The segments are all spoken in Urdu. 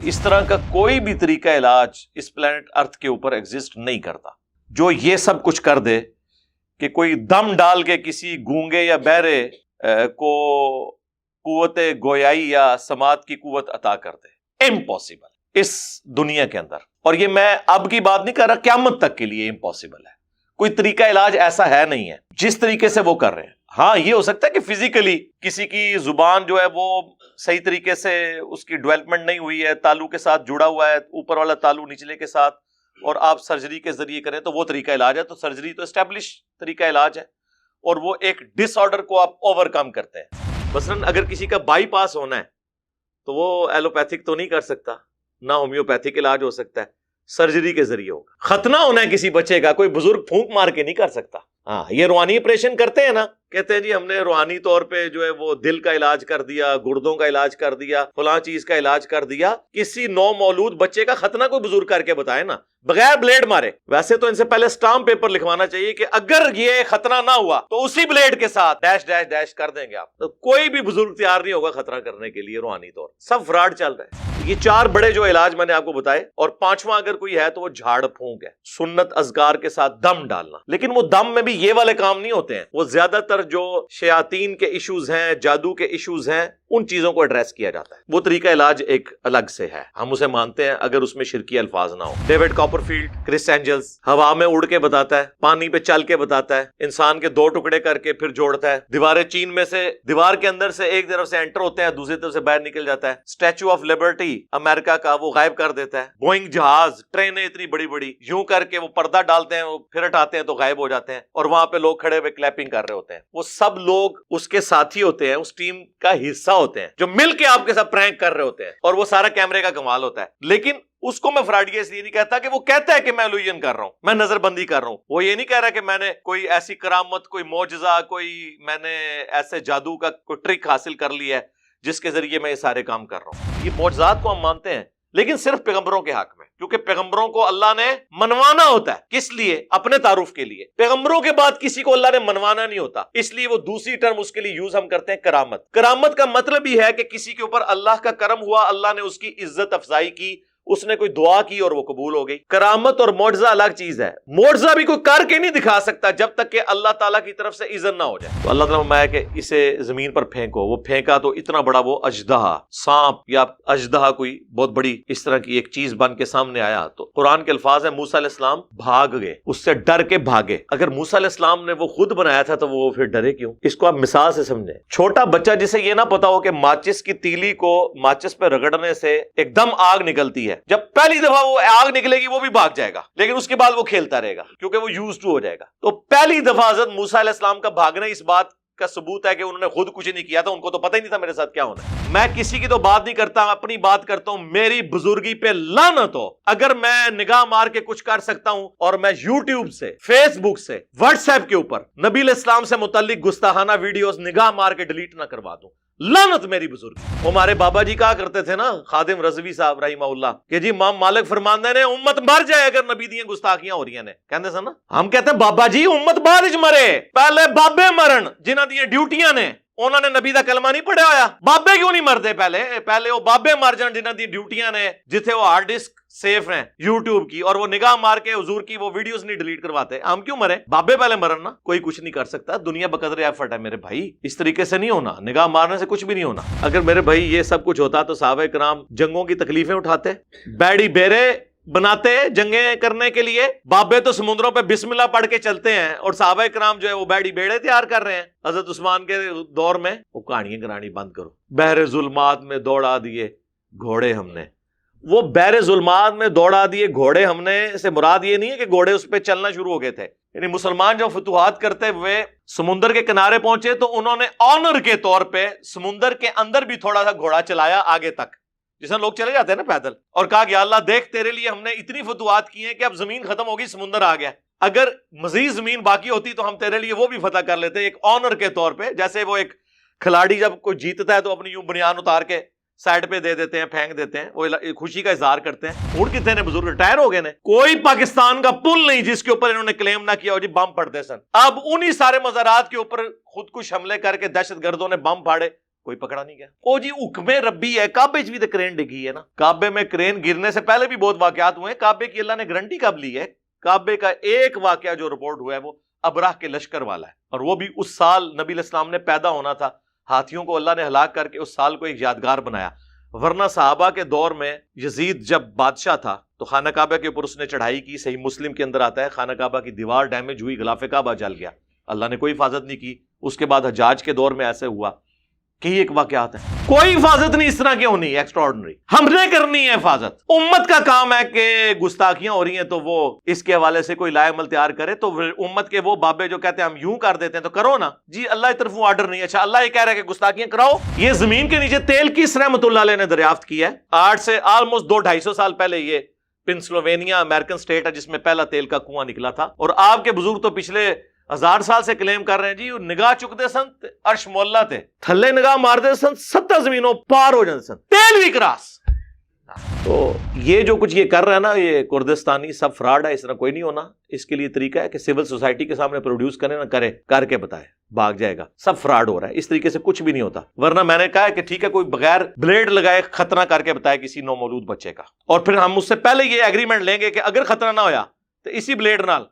اس طرح کا کوئی بھی طریقہ علاج اس پلانٹ ارتھ کے اوپر ایگزسٹ نہیں کرتا جو یہ سب کچھ کر دے کہ کوئی دم ڈال کے کسی گونگے یا بہرے کو قوت گویائی یا سماعت کی قوت عطا کر دے. امپاسبل اس دنیا کے اندر. اور یہ میں اب کی بات نہیں کر رہا، قیامت تک کے لیے امپاسبل ہے. کوئی طریقہ علاج ایسا ہے نہیں ہے جس طریقے سے وہ کر رہے ہیں. ہاں یہ ہو سکتا ہے کہ فزیکلی کسی کی زبان جو ہے وہ صحیح طریقے سے اس کی ڈیولپمنٹ نہیں ہوئی ہے، تالو کے ساتھ جڑا ہوا ہے، اوپر والا تالو نچلے کے ساتھ، اور آپ سرجری کے ذریعے کریں تو وہ طریقہ علاج ہے. تو سرجری تو اسٹیبلش طریقہ علاج ہے، اور وہ ایک ڈس آرڈر کو آپ اوور کم کرتے ہیں. مثلاً اگر کسی کا بائی پاس ہونا ہے تو وہ ایلوپیتھک تو نہیں کر سکتا، نہ ہومیوپیتھک علاج ہو سکتا ہے، سرجری کے ذریعے ہوگا. ختنہ ہونا ہے کسی بچے کا، کوئی بزرگ پھونک مار کے نہیں کر سکتا. ہاں یہ روحانی آپریشن کرتے ہیں نا، کہتے ہیں جی ہم نے روحانی طور پہ جو ہے وہ دل کا علاج کر دیا، گردوں کا علاج کر دیا، فلاں چیز کا علاج کر دیا. کسی نو مولود بچے کا ختنہ کوئی بزرگ کر کے بتائے نا، بغیر بلیڈ مارے. ویسے تو ان سے پہلے سٹامپ پیپر لکھوانا چاہیے کہ اگر یہ ختنہ نہ ہوا تو اسی بلیڈ کے ساتھ ڈیش ڈیش ڈیش کر دیں گے آپ. تو کوئی بھی بزرگ تیار نہیں ہوگا خطرہ کرنے کے لیے روحانی طور. سب فراڈ چل رہا ہے. یہ 4 بڑے جو علاج میں نے آپ کو بتائے، اور 5واں اگر کوئی ہے تو وہ جھاڑ پھونک ہے، سنت اذکار کے ساتھ دم ڈالنا. لیکن وہ دم میں بھی یہ والے کام نہیں ہوتے ہیں. وہ زیادہ تر جو شیاطین کے ایشوز ہیں، جادو کے ایشوز ہیں، ان چیزوں کو ایڈریس کیا جاتا ہے. وہ طریقہ علاج ایک الگ سے ہے، ہم اسے مانتے ہیں اگر اس میں شرکی الفاظ نہ ہو. ڈیوڈ کاپرفیلڈ، کرس اینجلز ہوا میں اڑ کے بتاتا ہے، پانی پہ چل کے بتاتا ہے، انسان کے 2 ٹکڑے کر کے پھر جوڑتا ہے. دیواریں چین میں سے، دیوار کے اندر سے ایک طرف سے انٹر ہوتے ہیں، دوسری طرف سے باہر نکل جاتا ہے. اسٹیچو آف لبرٹی امریکہ کا وہ غائب کر دیتا ہے. بوئنگ جہاز، ٹرینیں اتنی بڑی بڑی یوں کر کے وہ پردہ ڈالتے ہیں، وہ پھر ہٹاتے ہیں تو غائب ہو جاتے ہیں، اور وہاں پہ لوگ کھڑے ہوئے کلیپنگ کر رہے ہوتے ہیں. وہ سب لوگ اس کے ساتھی ہوتے ہیں، اس ٹیم کا حصہ ہوتے ہیں جو مل کے آپ کے ساتھ پرینک کر رہے ہوتے ہیں، اور وہ سارا کیمرے کا کمال ہوتا ہے. لیکن اس کو میں فراڈی اس لیے نہیں کہتا کہ وہ کہتا ہے کہ میں الوژن کر رہا ہوں، میں نظر بندی کر رہا ہوں. وہ یہ نہیں کہہ رہا کہ میں نے کوئی ایسی کرامت، کوئی معجزہ، کوئی میں نے ایسے جادو کا کوئی ٹرک حاصل کر لیا ہے جس کے ذریعے میں یہ سارے کام کر رہا ہوں. یہ معجزات کو ہم مانتے ہیں، لیکن صرف پیغمبروں کے حق میں، کیونکہ پیغمبروں کو اللہ نے منوانا ہوتا ہے. کس لیے؟ اپنے تعارف کے لیے. پیغمبروں کے بعد کسی کو اللہ نے منوانا نہیں ہوتا، اس لیے وہ دوسری ٹرم اس کے لیے یوز ہم کرتے ہیں، کرامت. کرامت کا مطلب ہی ہے کہ کسی کے اوپر اللہ کا کرم ہوا، اللہ نے اس کی عزت افزائی کی، اس نے کوئی دعا کی اور وہ قبول ہو گئی. کرامت اور معجزہ الگ چیز ہے. معجزہ بھی کوئی کر کے نہیں دکھا سکتا جب تک کہ اللہ تعالیٰ کی طرف سے اذن نہ ہو جائے. تو اللہ تعالیٰ میں کہ اسے زمین پر پھینکو، وہ پھینکا تو اتنا بڑا وہ اژدہا، سانپ یا اژدہا کوئی بہت بڑی اس طرح کی ایک چیز بن کے سامنے آیا. تو قرآن کے الفاظ ہیں موسیٰ علیہ السلام بھاگ گئے، اس سے ڈر کے بھاگے. اگر موسیٰ علیہ السلام نے وہ خود بنایا تھا تو وہ پھر ڈرے کیوں؟ اس کو آپ مثال سے سمجھیں. چھوٹا بچہ جسے یہ نہ پتا ہو کہ ماچس کی تیلی کو ماچس پہ رگڑنے سے ایک دم آگ نکلتی ہے، جب پہلی دفعہ وہ آگ نکلے گی وہ بھی بھاگ جائے گا، لیکن اس کے بعد وہ کھیلتا رہے گا کیونکہ وہ یوز ٹو ہو جائے گا. تو پہلی دفعہ حضرت موسیٰ علیہ السلام کا بھاگنا اس بات کا ثبوت ہے کہ انہوں نے خود کچھ نہیں کیا تھا، ان کو تو پتہ ہی نہیں تھا میرے ساتھ کیا ہونا ہے. میں کسی کی تو بات نہیں کرتا، اپنی بات کرتا ہوں. میری بزرگی پہ لعنت ہو اگر میں نگاہ مار کے کچھ کر سکتا ہوں اور میں یوٹیوب سے، فیس بک سے، واٹس ایپ کے اوپر نبی علیہ السلام سے متعلق گستاخانہ ویڈیوز نگاہ مار کے ڈیلیٹ نہ کروا دوں. لعنت میری بزرگ. ہمارے بابا جی کہا کرتے تھے نا، خادم رضوی صاحب رحمہ اللہ، کہ جی امام مالک فرماندے نے امت مر جائے اگر نبی دیاں گستاخیاں ہو رہی نے. کہندے سن نا، ہم کہتے ہیں بابا جی امت بعد وچ مرے، پہلے بابے مرن جنہاں دیاں ڈیوٹیاں نے، انہوں نے نبی دا کلمہ نہیں پڑھیا ہویا. بابے کیوں نہیں مرتے؟ پہلے وہ بابے مر جان جنہاں دی ڈیوٹیاں نے، جتھے وہ ہارڈ ڈسک سیف ہیں یوٹیوب کی، اور وہ نگاہ مار کے حضور کی وہ ویڈیوز نہیں ڈیلیٹ کرواتے. ہم کیوں مرے؟ بابے پہلے مرن نا. کوئی کچھ نہیں کر سکتا، دنیا بقدر ایفرٹ ہے میرے بھائی. اس طریقے سے نہیں ہونا، نگاہ مارنے سے کچھ بھی نہیں ہونا. اگر میرے بھائی یہ سب کچھ ہوتا تو صحابہ کرام جنگوں کی تکلیفیں اٹھاتے، بیڑی بیرے بناتے جنگیں کرنے کے لیے. بابے تو سمندروں پہ بسم اللہ پڑھ کے چلتے ہیں، اور صحابہ کرام جو ہے وہ بیڑی بیڑے تیار کر رہے ہیں. حضرت عثمان کے دور میں وہ کہانیاں کرانی بند کرو. بحر ظلمات میں دوڑا دیے گھوڑے ہم نے. وہ بحر ظلمات میں دوڑا دیے گھوڑے ہم نے سے مراد یہ نہیں ہے کہ گھوڑے اس پہ چلنا شروع ہو گئے تھے. یعنی مسلمان جب فتوحات کرتے ہوئے سمندر کے کنارے پہنچے تو انہوں نے آنر کے طور پہ سمندر کے اندر بھی تھوڑا سا گھوڑا چلایا آگے تک، جس میں لوگ چلے جاتے ہیں نا پیدل، اور کہا کہ اللہ دیکھ تیرے لیے ہم نے اتنی فتوحات کی ہیں کہ اب زمین ختم ہوگی، سمندر آ گیا. اگر مزید زمین باقی ہوتی تو ہم تیرے لیے وہ بھی فتح کر لیتے، ایک آنر کے طور پہ. جیسے وہ ایک کھلاڑی جب کوئی جیتتا ہے تو اپنی یوں بنیان اتار کے سائڈ پہ دے دیتے ہیں، پھینک دیتے ہیں، وہ خوشی کا اظہار کرتے ہیں. اونٹ کتنے نے بزرگ ریٹائر ہو گئے نے. کوئی پاکستان کا پل نہیں جس کے اوپر انہوں نے کلیم نہ کیا ہو جی بم پڑتے سن. اب انہی سارے مزارات کے اوپر خود کش حملے کر کے دہشت گردوں نے بم پھاڑے، کوئی پکڑا نہیں گیا. او جی حکم ربی ہے, کعبے بھی تو کرین ڈگی ہے نا. کعبے میں کرین گرنے سے پہلے بھی بہت واقعات ہوئے ہیں. کعبے کی اللہ نے گارنٹی کب لی ہے؟ کعبے کا ایک واقعہ جو رپورٹ ہوا ہے وہ ابراہ کے لشکر والا ہے, اور وہ بھی اس سال نبی علیہ السلام نے پیدا ہونا تھا. ہاتھیوں کو اللہ نے ہلاک کر کے اس سال کو ایک یادگار بنایا. ورنہ صحابہ کے دور میں یزید جب بادشاہ تھا تو خانہ کعبہ کے اوپر اس نے چڑھائی کی. صحیح مسلم کے اندر آتا ہے خانہ کعبہ کی دیوار ڈیمیج ہوئی, غلاف کعبہ جل گیا, اللہ نے کوئی حفاظت نہیں کی. اس کے بعد حجاج کے دور میں ایسے ہوا کہ ایک واقعات ہے. کوئی حفاظت نہیں اس طرح کی ہونی ایکسٹراڈنری, ہم نے کرنی ہے حفاظت. امت کا کام ہے کہ گستاخیاں ہو رہی ہیں تو وہ اس کے حوالے سے کوئی لائے عمل تیار کرے. تو امت کے وہ بابے جو کہتے ہیں ہم یوں کر دیتے ہیں تو کرو نا جی, اللہ کی طرف آرڈر نہیں ہے. اچھا اللہ یہ کہہ رہا ہے کہ گستاخیاں کراؤ. یہ زمین کے نیچے تیل کس رحمت اللہ علیہ نے دریافت کیا ہے؟ آج سے آلموسٹ 200-250 سال پہلے. یہ پنسلوینیا امریکن اسٹیٹ ہے جس میں پہلا تیل کا کنواں نکلا تھا, اور آپ کے بزرگ تو پچھلے 1000 سال سے کلیم کر رہے ہیں جی نگاہ چکتے سن عرش مولا تے, تھلے نگاہ مارتے سن 70 زمینوں پار ہو جاتے سن, تیل بھی کراس. تو یہ جو کچھ یہ کر رہا ہے نا یہ کردستانی سب فراڈ ہے, اس طرح کوئی نہیں ہونا. اس کے لیے طریقہ ہے کہ سول سوسائٹی کے سامنے پروڈیوس کرے نہ کرے, کر کے بتائے, بھاگ جائے گا. سب فراڈ ہو رہا ہے, اس طریقے سے کچھ بھی نہیں ہوتا. ورنہ میں نے کہا کہ ٹھیک ہے کوئی بغیر بلیڈ لگائے خطرہ کر کے بتائے کسی نومولود بچے کا, اور پھر ہم اس سے پہلے یہ ایگریمنٹ لیں گے کہ اگر خطرہ نہ ہویا تو اسی بلیڈ نال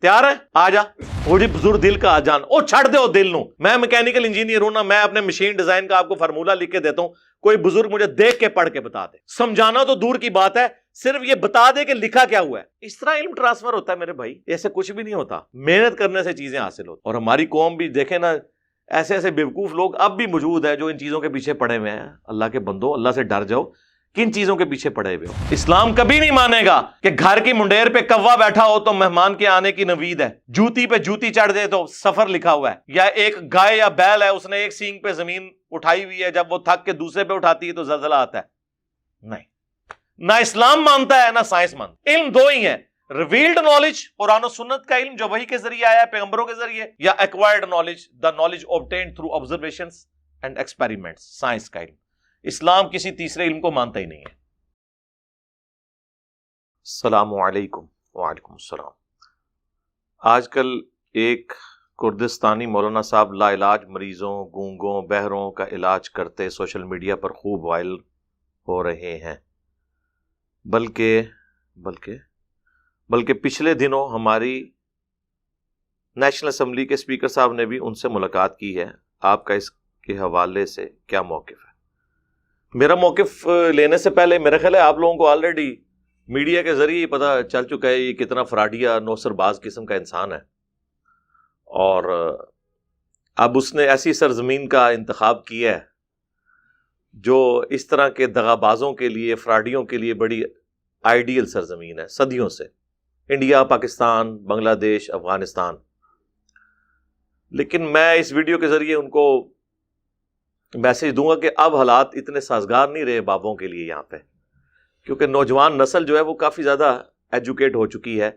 تیار ہے آ جا. وہ جی بزرگ دل کا آ جان, او چھڑ دے او دل نو. میں میکینیکل انجینئر ہوں نا, میں اپنے مشین ڈیزائن کا آپ کو فارمولہ لکھ کے دیتا ہوں, کوئی بزرگ مجھے دیکھ کے پڑھ کے بتا دے. سمجھانا تو دور کی بات ہے, صرف یہ بتا دے کہ لکھا کیا ہوا ہے. اس طرح علم ٹرانسفر ہوتا ہے میرے بھائی, ایسے کچھ بھی نہیں ہوتا. محنت کرنے سے چیزیں حاصل ہوتی. اور ہماری قوم بھی دیکھیں نا, ایسے ایسے بیوقوف لوگ اب بھی موجود ہیں جو ان چیزوں کے پیچھے پڑے ہوئے ہیں. اللہ کے بندو, اللہ سے ڈر جاؤ, کن چیزوں کے پیچھے پڑے ہوئے ہو. اسلام کبھی نہیں مانے گا کہ گھر کی منڈیر پہ کوا بیٹھا ہو تو مہمان کے آنے کی نوید ہے, جوتی پہ جوتی چڑھ دے تو سفر لکھا ہوا ہے, یا ایک گائے یا بیل ہے اس نے ایک سینگ پہ زمین اٹھائی ہوئی ہے, جب وہ تھک کے دوسرے پہ اٹھاتی ہے تو زلزلہ آتا ہے. نہیں, نہ اسلام مانتا ہے نہ سائنس مانتا. علم دو ہی ہیں, ریویلڈ نالج قرآن و سنت کا علم جو وحی کے ذریعے آیا ہے پیغمبروں کے ذریعے, یا acquired knowledge the knowledge obtained through observations and experiments, science کا علم. اسلام کسی تیسرے علم کو مانتا ہی نہیں ہے. السلام علیکم. وعلیکم السلام. آج کل ایک کردستانی مولانا صاحب لا علاج مریضوں, گونگوں, بہروں کا علاج کرتے سوشل میڈیا پر خوب وائرل ہو رہے ہیں. بلکہ پچھلے دنوں ہماری نیشنل اسمبلی کے اسپیکر صاحب نے بھی ان سے ملاقات کی ہے. آپ کا اس کے حوالے سے کیا موقف ہے؟ میرا موقف لینے سے پہلے میرا خیال ہے آپ لوگوں کو آلریڈی میڈیا کے ذریعے پتہ چل چکا ہے یہ کتنا فراڈیا نوسر باز قسم کا انسان ہے, اور اب اس نے ایسی سرزمین کا انتخاب کیا ہے جو اس طرح کے دغابازوں کے لیے, فراڈیوں کے لیے بڑی آئیڈیل سرزمین ہے صدیوں سے. انڈیا, پاکستان, بنگلہ دیش, افغانستان. لیکن میں اس ویڈیو کے ذریعے ان کو میسج دوں گا کہ اب حالات اتنے سازگار نہیں رہے بابوں کے لیے یہاں پہ, کیونکہ نوجوان نسل جو ہے وہ کافی زیادہ ایجوکیٹ ہو چکی ہے,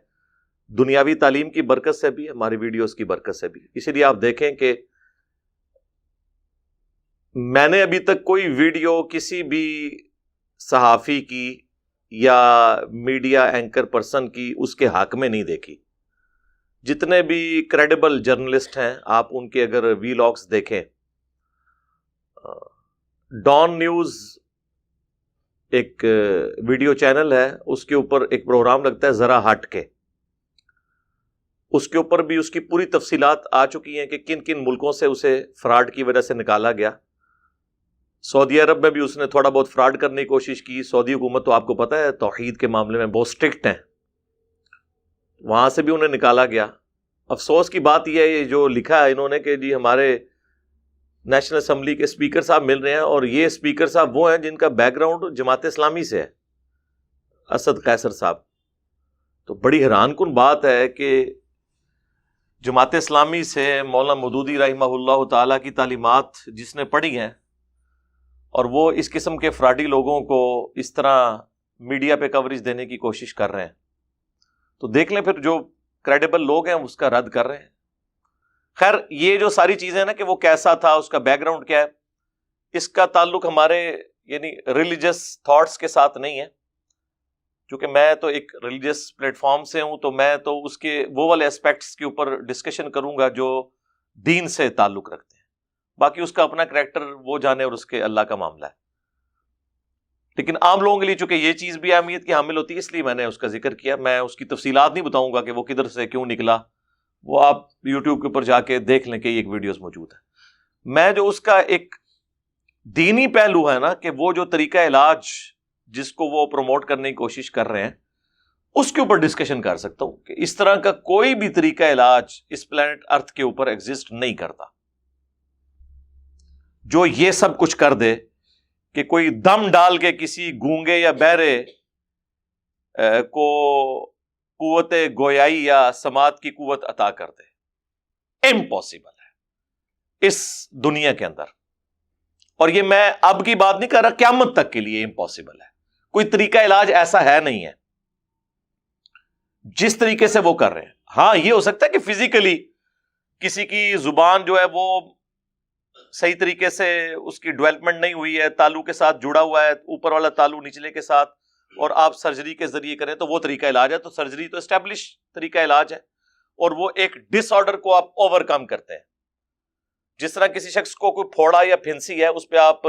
دنیاوی تعلیم کی برکت سے بھی, ہماری ویڈیوز کی برکت سے بھی. اسی لیے آپ دیکھیں کہ میں نے ابھی تک کوئی ویڈیو کسی بھی صحافی کی یا میڈیا اینکر پرسن کی اس کے حق میں نہیں دیکھی. جتنے بھی کریڈیبل جرنلسٹ ہیں آپ ان کے اگر وی لاگس دیکھیں, ڈان نیوز ایک ویڈیو چینل ہے, اس کے اوپر ایک پروگرام لگتا ہے ذرا ہٹ کے, اس کے اوپر بھی اس کی پوری تفصیلات آ چکی ہیں کہ کن کن ملکوں سے اسے فراڈ کی وجہ سے نکالا گیا. سعودی عرب میں بھی اس نے تھوڑا بہت فراڈ کرنے کی کوشش کی. سعودی حکومت تو آپ کو پتہ ہے توحید کے معاملے میں بہت اسٹرکٹ ہیں, وہاں سے بھی انہیں نکالا گیا. افسوس کی بات یہ ہے جو لکھا ہے انہوں نے کہ جی ہمارے نیشنل اسمبلی کے اسپیکر صاحب مل رہے ہیں, اور یہ اسپیکر صاحب وہ ہیں جن کا بیک گراؤنڈ جماعت اسلامی سے ہے, اسد قیصر صاحب. تو بڑی حیران کن بات ہے کہ جماعت اسلامی سے مولانا مودودی رحمہ اللہ تعالیٰ کی تعلیمات جس نے پڑھی ہیں, اور وہ اس قسم کے فراڈی لوگوں کو اس طرح میڈیا پہ کوریج دینے کی کوشش کر رہے ہیں. تو دیکھ لیں پھر جو کریڈیبل لوگ ہیں اس کا رد کر رہے ہیں. خیر یہ جو ساری چیزیں نا کہ وہ کیسا تھا, اس کا بیک گراؤنڈ کیا ہے, اس کا تعلق ہمارے یعنی ریلیجس تھاٹس کے ساتھ نہیں ہے. کیونکہ میں تو ایک ریلیجس پلیٹ فارم سے ہوں, تو میں تو اس کے وہ والے اسپیکٹس کے اوپر ڈسکشن کروں گا جو دین سے تعلق رکھتے ہیں. باقی اس کا اپنا کریکٹر وہ جانے اور اس کے اللہ کا معاملہ ہے. لیکن عام لوگوں کے لیے چونکہ یہ چیز بھی اہمیت کی حامل ہوتی ہے، اس لیے میں نے اس کا ذکر کیا. میں اس کی تفصیلات نہیں بتاؤں گا کہ وہ کدھر سے کیوں نکلا، وہ آپ یوٹیوب کے اوپر جا کے دیکھ لیں کہ ایک ویڈیوز موجود ہے. میں جو اس کا ایک دینی پہلو ہے نا، کہ وہ جو طریقہ علاج جس کو وہ پروموٹ کرنے کی کوشش کر رہے ہیں، اس کے اوپر ڈسکشن کر سکتا ہوں کہ اس طرح کا کوئی بھی طریقہ علاج اس پلانٹ ارتھ کے اوپر ایگزسٹ نہیں کرتا جو یہ سب کچھ کر دے کہ کوئی دم ڈال کے کسی گونگے یا بہرے کو قوت گویائی یا سماعت کی قوت عطا کر دے. امپاسبل ہے اس دنیا کے اندر. اور یہ میں اب کی بات نہیں کر رہا، قیامت تک کے لیے امپاسبل ہے. کوئی طریقہ علاج ایسا ہے نہیں ہے جس طریقے سے وہ کر رہے ہیں. ہاں یہ ہو سکتا ہے کہ فزیکلی کسی کی زبان جو ہے وہ صحیح طریقے سے اس کی ڈیولپمنٹ نہیں ہوئی ہے، تالو کے ساتھ جڑا ہوا ہے، اوپر والا تالو نچلے کے ساتھ، اور آپ سرجری کے ذریعے کریں تو وہ طریقہ علاج ہے. تو سرجری تو اسٹیبلش طریقہ علاج ہے، اور وہ ایک ڈس آرڈر کو آپ اوور کم کرتے ہیں. جس طرح کسی شخص کو کوئی پھوڑا یا پھنسی ہے، اس پہ آپ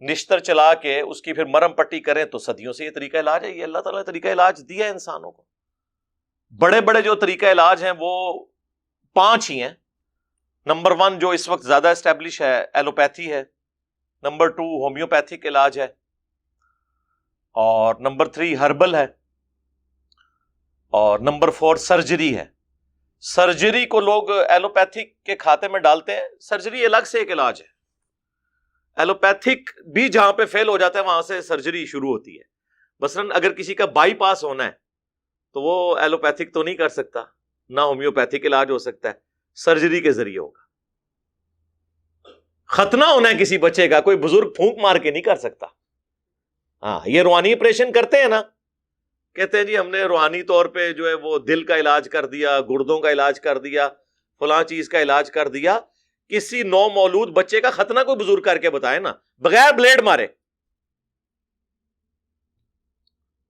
نشتر چلا کے اس کی پھر مرم پٹی کریں، تو صدیوں سے یہ طریقہ علاج ہے. یہ اللہ تعالیٰ نے طریقہ علاج دیا ہے انسانوں کو. بڑے بڑے جو طریقہ علاج ہیں وہ 5 ہی ہیں. نمبر 1 جو اس وقت زیادہ اسٹیبلش ہے ایلوپیتھی ہے. نمبر 2 ہومیوپیتھک علاج ہے. اور نمبر 3 ہربل ہے. اور نمبر 4 سرجری ہے. سرجری کو لوگ ایلوپیتھک کے کھاتے میں ڈالتے ہیں. سرجری الگ سے ایک علاج ہے. ایلوپیتھک بھی جہاں پہ فیل ہو جاتا ہے وہاں سے سرجری شروع ہوتی ہے. مثلاً اگر کسی کا بائی پاس ہونا ہے تو وہ ایلوپیتھک تو نہیں کر سکتا، نہ ہومیوپیتھک علاج ہو سکتا ہے، سرجری کے ذریعے ہوگا. ختنہ ہونا ہے کسی بچے کا، کوئی بزرگ پھونک مار کے نہیں کر سکتا. ہاں یہ روحانی آپریشن کرتے ہیں نا، کہتے ہیں جی ہم نے روحانی طور پہ جو ہے وہ دل کا علاج کر دیا، گردوں کا علاج کر دیا، فلاں چیز کا علاج کر دیا. کسی نو مولود بچے کا ختنہ کوئی بزرگ کر کے بتائے نا، بغیر بلیڈ مارے.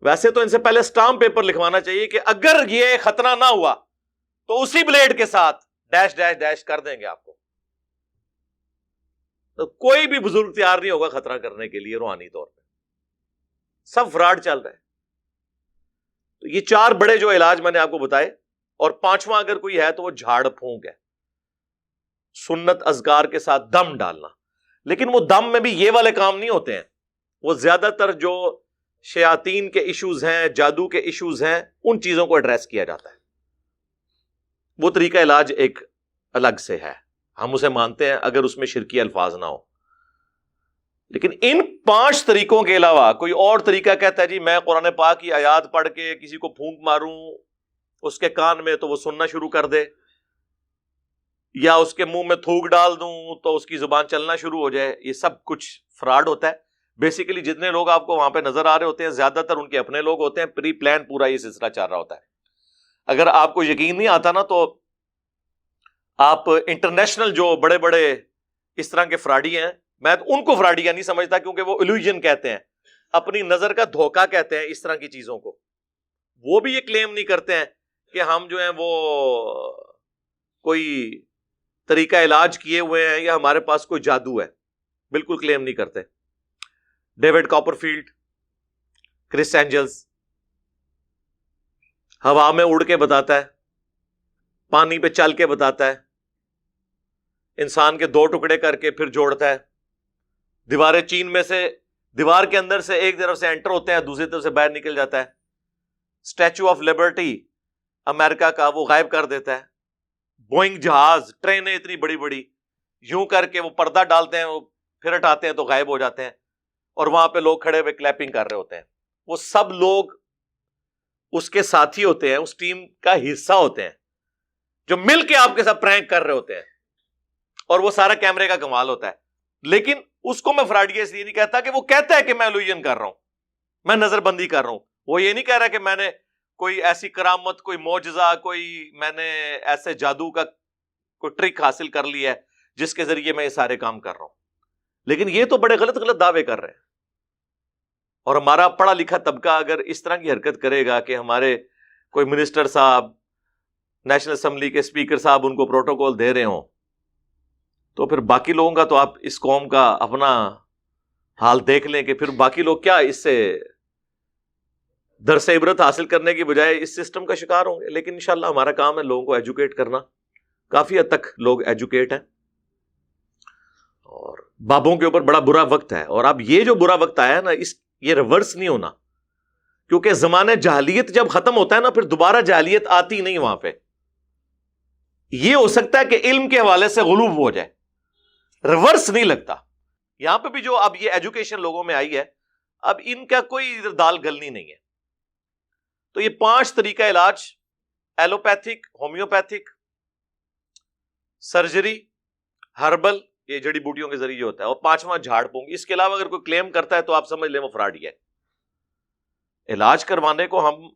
ویسے تو ان سے پہلے اسٹامپ پیپر لکھوانا چاہیے کہ اگر یہ ختنہ نہ ہوا تو اسی بلیڈ کے ساتھ ڈیش ڈیش ڈیش کر دیں گے آپ کو. تو کوئی بھی بزرگ تیار نہیں ہوگا خطرہ کرنے کے لیے روحانی طور پہ. سب فراڈ چل رہے ہیں. تو یہ 4 بڑے جو علاج میں نے آپ کو بتائے، اور 5واں اگر کوئی ہے تو وہ جھاڑ پھونک ہے، سنت اذکار کے ساتھ دم ڈالنا. لیکن وہ دم میں بھی یہ والے کام نہیں ہوتے ہیں. وہ زیادہ تر جو شیاطین کے ایشوز ہیں، جادو کے ایشوز ہیں، ان چیزوں کو ایڈریس کیا جاتا ہے. وہ طریقہ علاج ایک الگ سے ہے، ہم اسے مانتے ہیں اگر اس میں شرکی الفاظ نہ ہو. لیکن ان 5 طریقوں کے علاوہ کوئی اور طریقہ کہتا ہے جی میں قرآن پاک کی آیات پڑھ کے کسی کو پھونک ماروں اس کے کان میں تو وہ سننا شروع کر دے، یا اس کے منہ میں تھوک ڈال دوں تو اس کی زبان چلنا شروع ہو جائے. یہ سب کچھ فراڈ ہوتا ہے. بیسیکلی جتنے لوگ آپ کو وہاں پہ نظر آ رہے ہوتے ہیں زیادہ تر ان کے اپنے لوگ ہوتے ہیں. پری پلان پورا یہ سلسلہ چل رہا ہوتا ہے. اگر آپ کو یقین نہیں آتا نا تو آپ انٹرنیشنل جو بڑے بڑے اس طرح کے فراڈی ہیں، میں ان کو فراڈیا نہیں سمجھتا کیونکہ وہ illusion کہتے ہیں، اپنی نظر کا دھوکہ کہتے ہیں اس طرح کی چیزوں کو. وہ بھی یہ کلیم نہیں کرتے ہیں کہ ہم جو ہیں وہ کوئی طریقہ علاج کیے ہوئے ہیں یا ہمارے پاس کوئی جادو ہے. بالکل کلیم نہیں کرتے. ڈیوڈ کاپرفیلڈ، کرس اینجلز ہوا میں اڑ کے بتاتا ہے، پانی پہ چل کے بتاتا ہے، انسان کے 2 ٹکڑے کر کے پھر جوڑتا ہے. دیواریں چین میں سے، دیوار کے اندر سے ایک طرف سے انٹر ہوتے ہیں، دوسری طرف سے باہر نکل جاتا ہے. اسٹیچو آف لبرٹی امریکہ کا وہ غائب کر دیتا ہے. بوئنگ جہاز، ٹرینیں اتنی بڑی بڑی یوں کر کے وہ پردہ ڈالتے ہیں، وہ پھر ہٹاتے ہیں تو غائب ہو جاتے ہیں، اور وہاں پہ لوگ کھڑے ہوئے کلیپنگ کر رہے ہوتے ہیں. وہ سب لوگ اس کے ساتھی ہوتے ہیں، اس ٹیم کا حصہ ہوتے ہیں جو مل کے آپ کے ساتھ پرینک کر رہے ہوتے ہیں، اور وہ سارا کیمرے کا کمال ہوتا ہے. لیکن اس کو میں فراڈیا اس لیے نہیں کہتا کہ وہ کہتا ہے کہ میں illusion کر رہا ہوں، میں نظر بندی کر رہا ہوں. وہ یہ نہیں کہہ رہا کہ میں نے کوئی ایسی کرامت، کوئی معجزہ، کوئی میں نے ایسے جادو کا کوئی ٹرک حاصل کر لیا ہے جس کے ذریعے میں یہ سارے کام کر رہا ہوں. لیکن یہ تو بڑے غلط غلط دعوے کر رہے ہیں. اور ہمارا پڑھا لکھا طبقہ اگر اس طرح کی حرکت کرے گا کہ ہمارے کوئی منسٹر صاحب، نیشنل اسمبلی کے اسپیکر صاحب ان کو پروٹوکول دے رہے ہوں، تو پھر باقی لوگوں کا تو آپ اس قوم کا اپنا حال دیکھ لیں کہ پھر باقی لوگ کیا اس سے درس عبرت حاصل کرنے کی بجائے اس سسٹم کا شکار ہوں گے. لیکن انشاءاللہ ہمارا کام ہے لوگوں کو ایجوکیٹ کرنا. کافی حد تک لوگ ایجوکیٹ ہیں, اور بابوں کے اوپر بڑا برا وقت ہے. اور اب یہ جو برا وقت آیا ہے نا, یہ ریورس نہیں ہونا, کیونکہ زمانہ جاہلیت جب ختم ہوتا ہے نا پھر دوبارہ جاہلیت آتی نہیں وہاں پہ. یہ ہو سکتا ہے کہ علم کے حوالے سے غلوب ہو جائے, ریورس نہیں لگتا. یہاں پہ بھی جو اب یہ ایجوکیشن لوگوں میں آئی ہے, اب ان کا کوئی دال گلنی نہیں ہے. تو یہ 5 طریقہ علاج, ایلوپیتھک, ہومیوپیتھک, سرجری, ہربل, یہ جڑی بوٹیوں کے ذریعے ہوتا ہے, اور 5واں جھاڑ پھونک. اس کے علاوہ اگر کوئی کلیم کرتا ہے تو آپ سمجھ لیں وہ فراڈی ہے. علاج کروانے کو ہم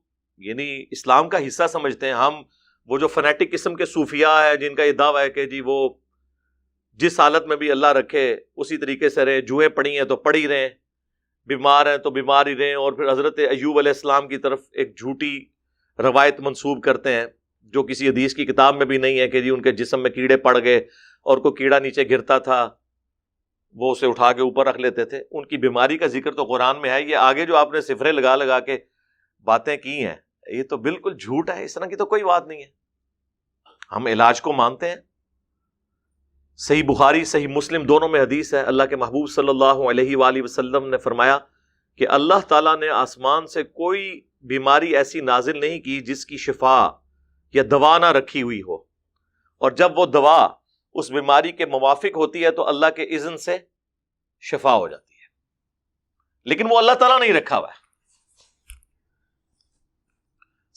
یعنی اسلام کا حصہ سمجھتے ہیں. ہم وہ جو فنیٹک قسم کے صوفیاء ہے جن کا یہ دعویٰ ہے کہ جی وہ جس حالت میں بھی اللہ رکھے اسی طریقے سے رہیں, جوئیں پڑی ہیں تو پڑی رہیں, بیمار ہیں تو بیمار ہی رہیں, اور پھر حضرت ایوب علیہ السلام کی طرف ایک جھوٹی روایت منسوب کرتے ہیں جو کسی حدیث کی کتاب میں بھی نہیں ہے کہ جی ان کے جسم میں کیڑے پڑ گئے اور کوئی کیڑا نیچے گرتا تھا وہ اسے اٹھا کے اوپر رکھ لیتے تھے. ان کی بیماری کا ذکر تو قرآن میں ہے. یہ آگے جو آپ نے صفرے لگا لگا کے باتیں کی ہیں یہ تو بالکل جھوٹ ہے, اس طرح کی تو کوئی بات نہیں ہے. ہم علاج کو مانتے ہیں. صحیح بخاری صحیح مسلم دونوں میں حدیث ہے, اللہ کے محبوب صلی اللہ علیہ وآلہ وسلم نے فرمایا کہ اللہ تعالیٰ نے آسمان سے کوئی بیماری ایسی نازل نہیں کی جس کی شفا یا دوا نہ رکھی ہوئی ہو, اور جب وہ دوا اس بیماری کے موافق ہوتی ہے تو اللہ کے اذن سے شفا ہو جاتی ہے, لیکن وہ اللہ تعالیٰ نہیں رکھا ہوا ہے.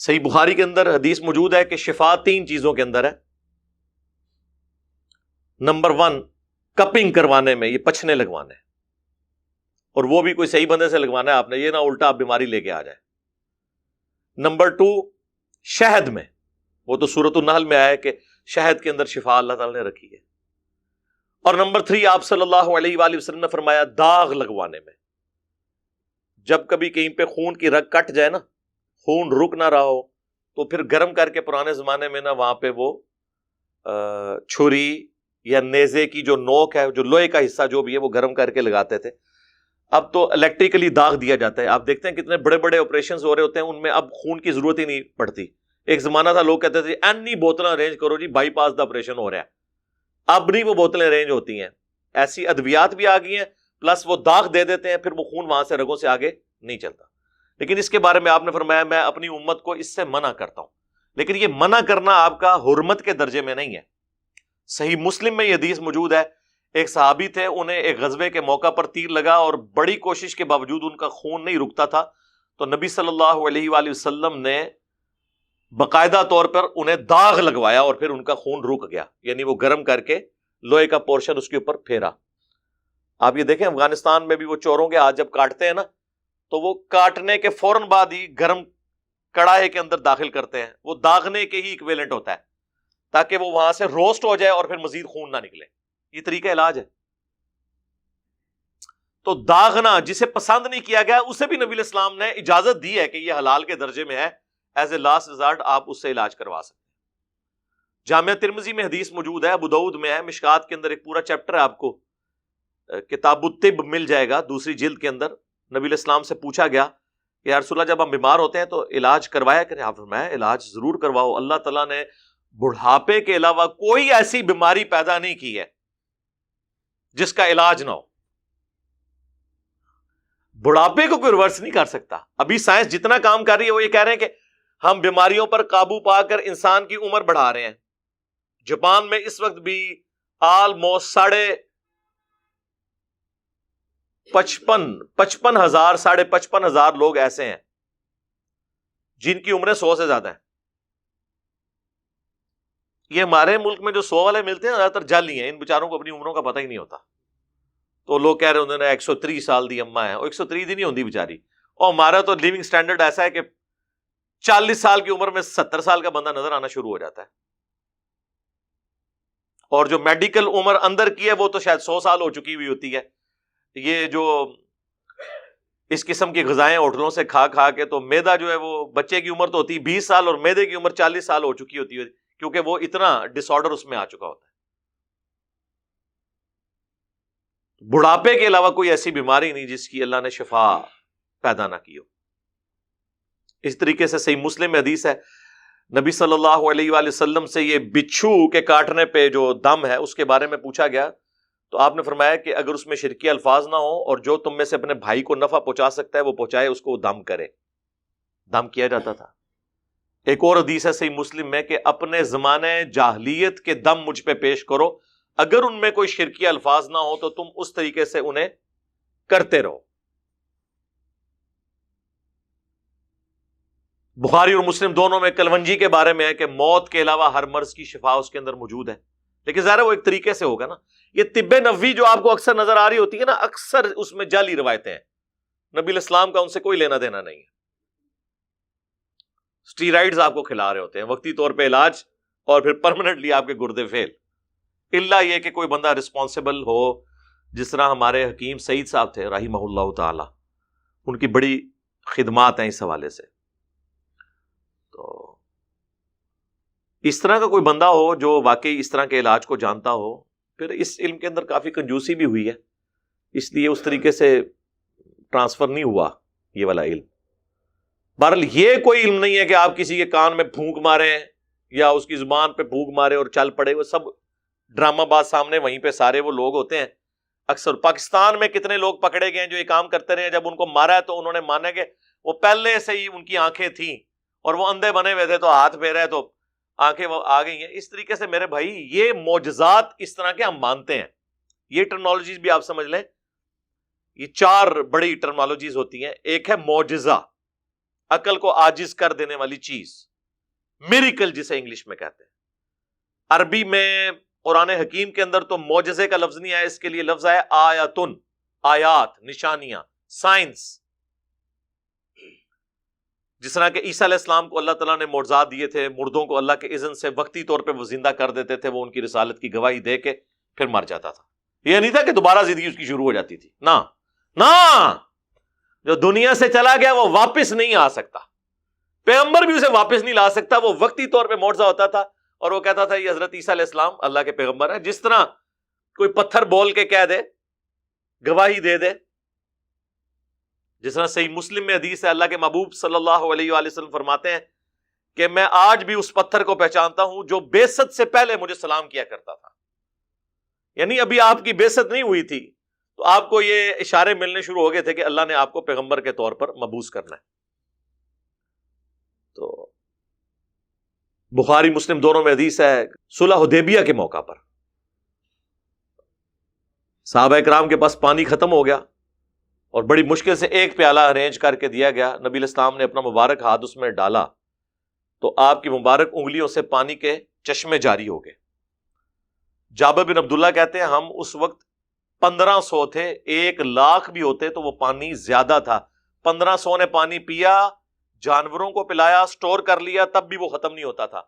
صحیح بخاری کے اندر حدیث موجود ہے کہ شفا 3 چیزوں کے اندر ہے. نمبر 1 کپنگ کروانے میں, یہ پچھنے لگوانے, اور وہ بھی کوئی صحیح بندے سے لگوانا ہے آپ نے, یہ نہ الٹا آپ بیماری لے کے آ جائے. نمبر 2 شہد میں, وہ تو سورۃ النحل میں آیا ہے کہ شہد کے اندر شفا اللہ تعالی نے رکھی ہے. اور نمبر 3 آپ صلی اللہ علیہ وآلہ وسلم نے فرمایا داغ لگوانے میں. جب کبھی کہیں پہ خون کی رگ کٹ جائے نا, خون رک نہ رہا ہو, تو پھر گرم کر کے پرانے زمانے میں نا وہاں پہ وہ چھری یا نیزے کی جو نوک ہے, جو لوہے کا حصہ جو بھی ہے, وہ گرم کر کے لگاتے تھے. اب تو الیکٹریکلی داغ دیا جاتا ہے. آپ دیکھتے ہیں کتنے بڑے بڑے آپریشنز ہو رہے ہوتے ہیں, ان میں اب خون کی ضرورت ہی نہیں پڑتی. ایک زمانہ تھا لوگ کہتے تھے اینی بوتلیں ارینج کرو جی, بائی پاس دا آپریشن ہو رہا ہے. اب نہیں وہ بوتلیں ارینج ہوتی ہیں, ایسی ادویات بھی آ گئی ہیں, پلس وہ داغ دے دیتے ہیں, پھر وہ خون وہاں سے رگوں سے آگے نہیں چلتا. لیکن اس کے بارے میں آپ نے فرمایا میں اپنی امت کو اس سے منع کرتا ہوں. لیکن یہ منع کرنا آپ کا حرمت کے درجے میں نہیں ہے. صحیح مسلم میں یہ حدیث موجود ہے, ایک صحابی تھے, انہیں ایک غزوے کے موقع پر تیر لگا اور بڑی کوشش کے باوجود ان کا خون نہیں رکتا تھا, تو نبی صلی اللہ علیہ وآلہ وسلم نے باقاعدہ طور پر انہیں داغ لگوایا اور پھر ان کا خون رک گیا, یعنی وہ گرم کر کے لوہے کا پورشن اس کے اوپر پھیرا. آپ یہ دیکھیں افغانستان میں بھی وہ چوروں کے ہاتھ جب کاٹتے ہیں نا, تو وہ کاٹنے کے فوراً بعد ہی گرم کڑاہے کے اندر داخل کرتے ہیں, وہ داغنے کے ہی ایکویلنٹ ہوتا ہے تاکہ وہ وہاں سے روسٹ ہو جائے اور پھر مزید خون نہ نکلے. یہ طریقہ علاج ہے. تو داغنا جسے پسند نہیں کیا گیا اسے بھی نبی علیہ السلام نے اجازت دی ہے کہ یہ حلال کے درجے میں ہے, ایز اے لاسٹ ریزارٹ آپ اس سے علاج کروا سکتے ہیں. جامعہ ترمذی میں حدیث موجود ہے, ابو داؤد میں ہے, مشکات کے اندر ایک پورا چیپٹر ہے, آپ کو کتاب الطب مل جائے گا 2 جلد کے اندر. نبی علیہ السلام سے پوچھا گیا کہ یا رسول اللہ جب ہم بیمار ہوتے ہیں تو علاج کروایا کریں. آپ فرمایا علاج ضرور کرواؤ, اللہ تعالیٰ نے بڑھاپے کے علاوہ کوئی ایسی بیماری پیدا نہیں کی ہے جس کا علاج نہ ہو. بڑھاپے کو کوئی ریورس نہیں کر سکتا. ابھی سائنس جتنا کام کر رہی ہے وہ یہ کہہ رہے ہیں کہ ہم بیماریوں پر قابو پا کر انسان کی عمر بڑھا رہے ہیں. جاپان میں اس وقت بھی آلموسٹ 55,000 لوگ ایسے ہیں جن کی عمریں 100 سے زیادہ ہیں. یہ ہمارے ملک میں جو 100 والے ملتے ہیں زیادہ تر جعلی ہیں, ان بیچاروں کو اپنی عمروں کا پتہ ہی نہیں ہوتا. تو لوگ کہہ رہے انہوں نے 130 سال دی اماں ہیں, اور 130 دی نہیں ہوتی بیچاری. اور ہمارا تو لیونگ سٹینڈرڈ ایسا ہے کہ 40 سال کی عمر میں 70 سال کا بندہ نظر آنا شروع ہو جاتا ہے, اور جو میڈیکل عمر اندر کی ہے وہ تو شاید 100 سال ہو چکی ہوئی ہوتی ہے. یہ جو اس قسم کی غذائیں ہوٹلوں سے کھا کھا کے, تو میدا جو ہے وہ بچے کی عمر تو ہوتی ہے 20 سال اور میدے کی عمر 40 سال ہو چکی ہوتی ہے, کیونکہ وہ اتنا ڈس آرڈر اس میں آ چکا ہوتا ہے. بڑھاپے کے علاوہ کوئی ایسی بیماری نہیں جس کی اللہ نے شفا پیدا نہ کی ہو۔ اس طریقے سے صحیح مسلم میں حدیث ہے، نبی صلی اللہ علیہ وآلہ وسلم سے یہ بچھو کے کاٹنے پہ جو دم ہے اس کے بارے میں پوچھا گیا، تو آپ نے فرمایا کہ اگر اس میں شرکی الفاظ نہ ہو اور جو تم میں سے اپنے بھائی کو نفع پہنچا سکتا ہے وہ پہنچائے، اس کو دم کرے، دم کیا جاتا تھا۔ ایک اور حدیث ہے صحیح مسلم میں کہ اپنے زمانے جاہلیت کے دم مجھ پہ پیش کرو، اگر ان میں کوئی شرکی الفاظ نہ ہو تو تم اس طریقے سے انہیں کرتے رہو۔ بخاری اور مسلم دونوں میں کلونجی کے بارے میں ہے کہ موت کے علاوہ ہر مرض کی شفا اس کے اندر موجود ہے، لیکن ظاہر ہے وہ ایک طریقے سے ہوگا نا۔ یہ طب نبوی جو آپ کو اکثر نظر آ رہی ہوتی ہے نا، اکثر اس میں جعلی روایتیں ہیں، نبی الاسلام کا ان سے کوئی لینا دینا نہیں ہے۔ اسٹیرائڈز آپ کو کھلا رہے ہوتے ہیں وقتی طور پہ علاج، اور پھر پرماننٹلی آپ کے گردے فیل، الا یہ کہ کوئی بندہ رسپانسبل ہو، جس طرح ہمارے حکیم سعید صاحب تھے رحمہ اللہ تعالی، ان کی بڑی خدمات ہیں اس حوالے سے۔ تو اس طرح کا کوئی بندہ ہو جو واقعی اس طرح کے علاج کو جانتا ہو، پھر اس علم کے اندر کافی کنجوسی بھی ہوئی ہے، اس لیے اس طریقے سے ٹرانسفر نہیں ہوا یہ والا علم۔ بہرحال یہ کوئی علم نہیں ہے کہ آپ کسی کے کان میں پھونک ماریں یا اس کی زبان پہ پھونک مارے اور چل پڑے، وہ سب ڈرامہ باز سامنے وہیں پہ سارے وہ لوگ ہوتے ہیں۔ اکثر پاکستان میں کتنے لوگ پکڑے گئے ہیں جو یہ کام کرتے رہے، جب ان کو مارا ہے تو انہوں نے مانا کہ وہ پہلے سے ہی ان کی آنکھیں تھیں اور وہ اندھے بنے ہوئے تھے، تو ہاتھ پھیرا ہے تو آنکھیں وہ آ گئی ہیں۔ اس طریقے سے میرے بھائی یہ معجزات اس طرح کے ہم مانتے ہیں، یہ ٹرمنالوجیز بھی آپ سمجھ لیں، یہ 4 بڑی ٹرمنالوجیز ہوتی ہیں۔ ایک ہے معجزہ، عقل کو عاجز کر دینے والی چیز، میریکل جسے انگلش میں کہتے ہیں۔ عربی میں قرآن حکیم کے اندر تو معجزے کا لفظ نہیں آیا، اس کے لیے لفظ آیا آیاتن، آیات، نشانیاں، سائنس۔ جس طرح کہ عیسیٰ علیہ السلام کو اللہ تعالیٰ نے معجزات دیے تھے، مردوں کو اللہ کے اذن سے وقتی طور پہ وہ زندہ کر دیتے تھے، وہ ان کی رسالت کی گواہی دے کے پھر مر جاتا تھا۔ یہ نہیں تھا کہ دوبارہ زندگی اس کی شروع ہو جاتی تھی، نہ جو دنیا سے چلا گیا وہ واپس نہیں آ سکتا، پیغمبر بھی اسے واپس نہیں لا سکتا، وہ وقتی طور پہ معجزہ ہوتا تھا اور وہ کہتا تھا یہ حضرت عیسیٰ علیہ السلام اللہ کے پیغمبر ہیں۔ جس طرح کوئی پتھر بول کے کہہ دے، گواہی دے دے، جس طرح صحیح مسلم میں حدیث ہے، اللہ کے محبوب صلی اللہ علیہ وآلہ وسلم فرماتے ہیں کہ میں آج بھی اس پتھر کو پہچانتا ہوں جو بعثت سے پہلے مجھے سلام کیا کرتا تھا۔ یعنی ابھی آپ کی بعثت نہیں ہوئی تھی تو آپ کو یہ اشارے ملنے شروع ہو گئے تھے کہ اللہ نے آپ کو پیغمبر کے طور پر مبعوث کرنا ہے۔ تو بخاری مسلم دونوں میں حدیث ہے، صلح حدیبیہ کے موقع پر صحابہ کرام کے پاس پانی ختم ہو گیا اور بڑی مشکل سے ایک پیالہ ارینج کر کے دیا گیا۔ نبی علیہ السلام نے اپنا مبارک ہاتھ اس میں ڈالا تو آپ کی مبارک انگلیوں سے پانی کے چشمے جاری ہو گئے۔ جابر بن عبداللہ کہتے ہیں ہم اس وقت 1500 تھے، 1,00,000 بھی ہوتے تو وہ پانی زیادہ تھا۔ 1500 نے پانی پیا، جانوروں کو پلایا، سٹور کر لیا، تب بھی وہ ختم نہیں ہوتا تھا۔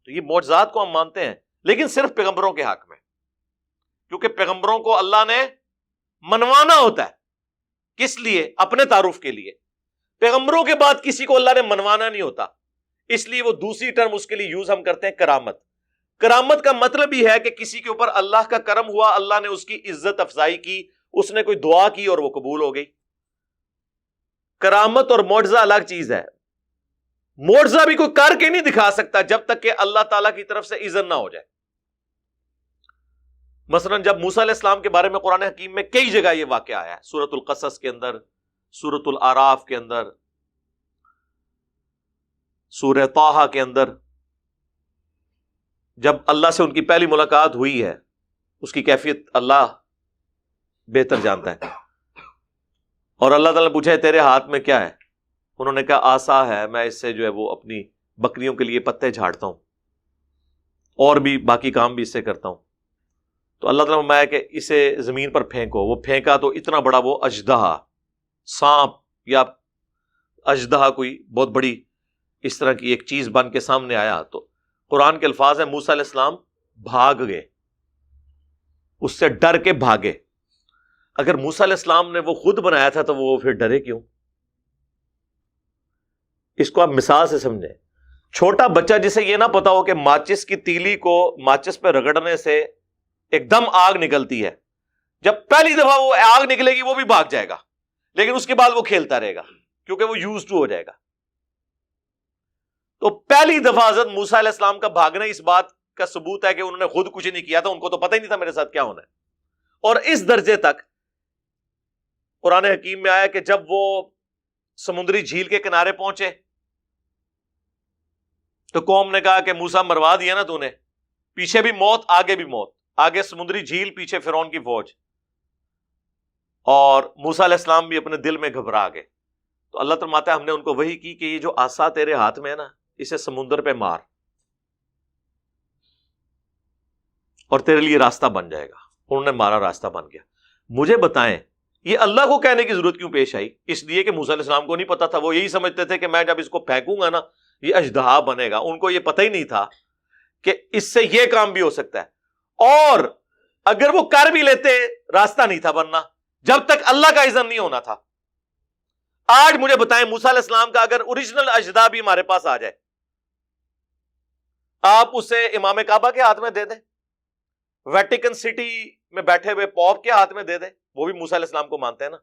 تو یہ معجزات کو ہم مانتے ہیں، لیکن صرف پیغمبروں کے حق میں، کیونکہ پیغمبروں کو اللہ نے منوانا ہوتا ہے۔ کس لیے؟ اپنے تعارف کے لیے۔ پیغمبروں کے بعد کسی کو اللہ نے منوانا نہیں ہوتا، اس لیے وہ دوسری ٹرم اس کے لیے یوز ہم کرتے ہیں، کرامت۔ کرامت کا مطلب ہی ہے کہ کسی کے اوپر اللہ کا کرم ہوا، اللہ نے اس کی عزت افزائی کی، اس نے کوئی دعا کی اور وہ قبول ہو گئی۔ کرامت اور معجزہ الگ چیز ہے۔ معجزہ بھی کوئی کر کے نہیں دکھا سکتا جب تک کہ اللہ تعالیٰ کی طرف سے اذن نہ ہو جائے۔ مثلا جب موسیٰ علیہ السلام کے بارے میں قرآن حکیم میں کئی جگہ یہ واقعہ آیا ہے، سورۃ القصص کے اندر، سورۃ الاعراف کے اندر، سورہ طٰہٰ کے اندر، جب اللہ سے ان کی پہلی ملاقات ہوئی ہے، اس کی کیفیت اللہ بہتر جانتا ہے، اور اللہ تعالیٰ نے پوچھا ہے تیرے ہاتھ میں کیا ہے؟ انہوں نے کہا عصا ہے، میں اس سے جو ہے وہ اپنی بکریوں کے لیے پتے جھاڑتا ہوں اور بھی باقی کام بھی اس سے کرتا ہوں۔ تو اللہ تعالیٰ نے فرمایا کہ اسے زمین پر پھینکو، وہ پھینکا تو اتنا بڑا وہ اژدہا، سانپ یا اژدہا، کوئی بہت بڑی اس طرح کی ایک چیز بن کے سامنے آیا۔ تو قرآن کے الفاظ ہیں موسیٰ علیہ السلام بھاگ گئے، اس سے ڈر کے بھاگے۔ اگر موسیٰ علیہ السلام نے وہ خود بنایا تھا تو وہ پھر ڈرے کیوں؟ اس کو آپ مثال سے سمجھیں۔ چھوٹا بچہ جسے یہ نہ پتا ہو کہ ماچس کی تیلی کو ماچس پہ رگڑنے سے ایک دم آگ نکلتی ہے، جب پہلی دفعہ وہ آگ نکلے گی وہ بھی بھاگ جائے گا، لیکن اس کے بعد وہ کھیلتا رہے گا کیونکہ وہ یوز ٹو ہو جائے گا۔ تو پہلی دفعہ حضرت موسیٰ علیہ السلام کا بھاگنا اس بات کا ثبوت ہے کہ انہوں نے خود کچھ نہیں کیا تھا، ان کو تو پتہ ہی نہیں تھا میرے ساتھ کیا ہونا ہے۔ اور اس درجے تک قرآن حکیم میں آیا کہ جب وہ سمندری جھیل کے کنارے پہنچے تو قوم نے کہا کہ موسیٰ مروا دیا نا تو نے، پیچھے بھی موت آگے بھی موت، آگے سمندری جھیل پیچھے فرعون کی فوج، اور موسیٰ علیہ السلام بھی اپنے دل میں گھبرا گئے۔ تو اللہ فرماتا ہے ہم نے ان کو وحی کی کہ یہ جو عصا تیرے ہاتھ میں ہے نا، اسے سمندر پہ مار اور تیرے لیے راستہ بن جائے گا۔ انہوں نے مارا، راستہ بن گیا۔ مجھے بتائیں یہ اللہ کو کہنے کی ضرورت کیوں پیش آئی؟ اس لیے کہ موسیٰ علیہ السلام کو نہیں پتا تھا، وہ یہی سمجھتے تھے کہ میں جب اس کو پھینکوں گا نا یہ اژدہا بنے گا۔ ان کو یہ پتہ ہی نہیں تھا کہ اس سے یہ کام بھی ہو سکتا ہے، اور اگر وہ کر بھی لیتے راستہ نہیں تھا بننا جب تک اللہ کا اذن نہیں ہونا تھا۔ آج مجھے بتائیں موسیٰ علیہ السلام کا اگر اوریجنل اژدہا بھی ہمارے پاس آ جائے، آپ اسے امام کعبہ کے ہاتھ میں دے دیں، ویٹیکن سٹی میں بیٹھے ہوئے پوپ کے ہاتھ میں دے دیں، وہ بھی موسیٰ علیہ السلام کو مانتے ہیں نا،